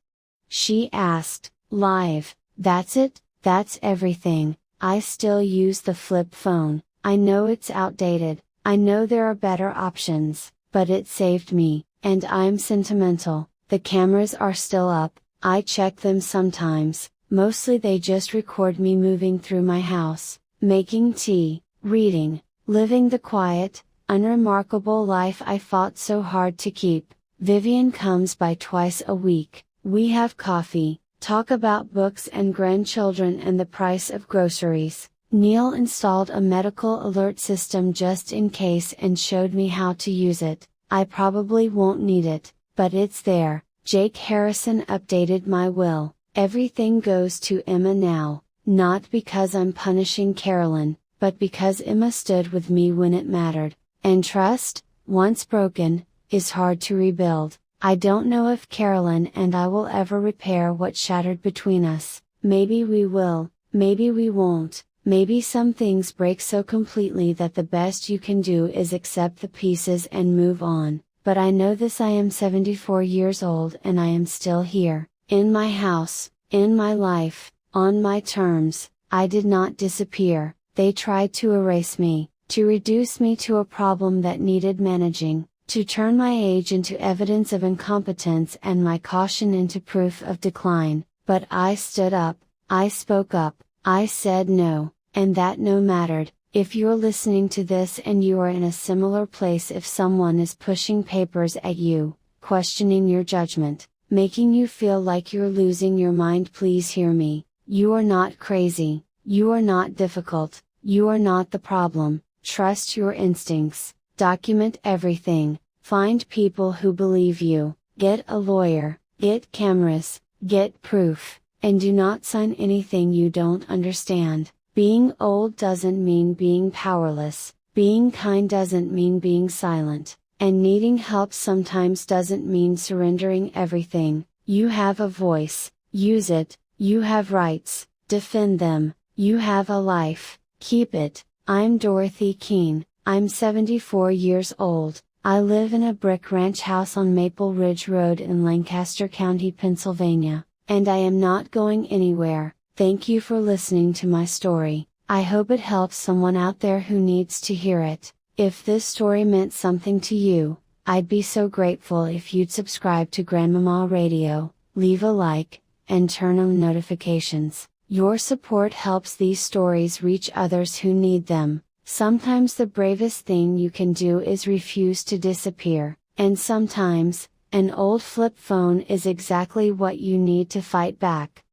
She asked. Live. That's it, that's everything. I still use the flip phone. I know it's outdated, I know there are better options, but it saved me, and I'm sentimental. The cameras are still up, I check them sometimes, mostly they just record me moving through my house, making tea, reading, living the quiet, unremarkable life I fought so hard to keep. Vivian comes by twice a week, we have coffee, talk about books and grandchildren and the price of groceries. Neil installed a medical alert system just in case and showed me how to use it. I probably won't need it, but it's there. Jake Harrison updated my will. Everything goes to Emma now, not because I'm punishing Carolyn, but because Emma stood with me when it mattered. And trust, once broken, is hard to rebuild. I don't know if Carolyn and I will ever repair what shattered between us. Maybe we will, maybe we won't, maybe some things break so completely that the best you can do is accept the pieces and move on. But I know this: I am 74 years old and I am still here, in my house, in my life, on my terms. I did not disappear. They tried to erase me, to reduce me to a problem that needed managing, to turn my age into evidence of incompetence and my caution into proof of decline. But I stood up, I spoke up, I said no, and that no mattered. If you're listening to this and you are in a similar place, if someone is pushing papers at you, questioning your judgment, making you feel like you're losing your mind, please hear me. You are not crazy, you are not difficult, you are not the problem. Trust your instincts. Document everything, find people who believe you, get a lawyer, get cameras, get proof, and do not sign anything you don't understand. Being old doesn't mean being powerless, being kind doesn't mean being silent, and needing help sometimes doesn't mean surrendering everything. You have a voice, use it, you have rights, defend them, you have a life, Keep it. I'm Dorothy Keene, I'm 74 years old, I live in a brick ranch house on Maple Ridge Road in Lancaster County, Pennsylvania, and I am not going anywhere. Thank you for listening to my story. I hope it helps someone out there who needs to hear it. If this story meant something to you, I'd be so grateful if you'd subscribe to Grandmama Radio, leave a like, and turn on notifications. Your support helps these stories reach others who need them. Sometimes the bravest thing you can do is refuse to disappear, and sometimes, an old flip phone is exactly what you need to fight back.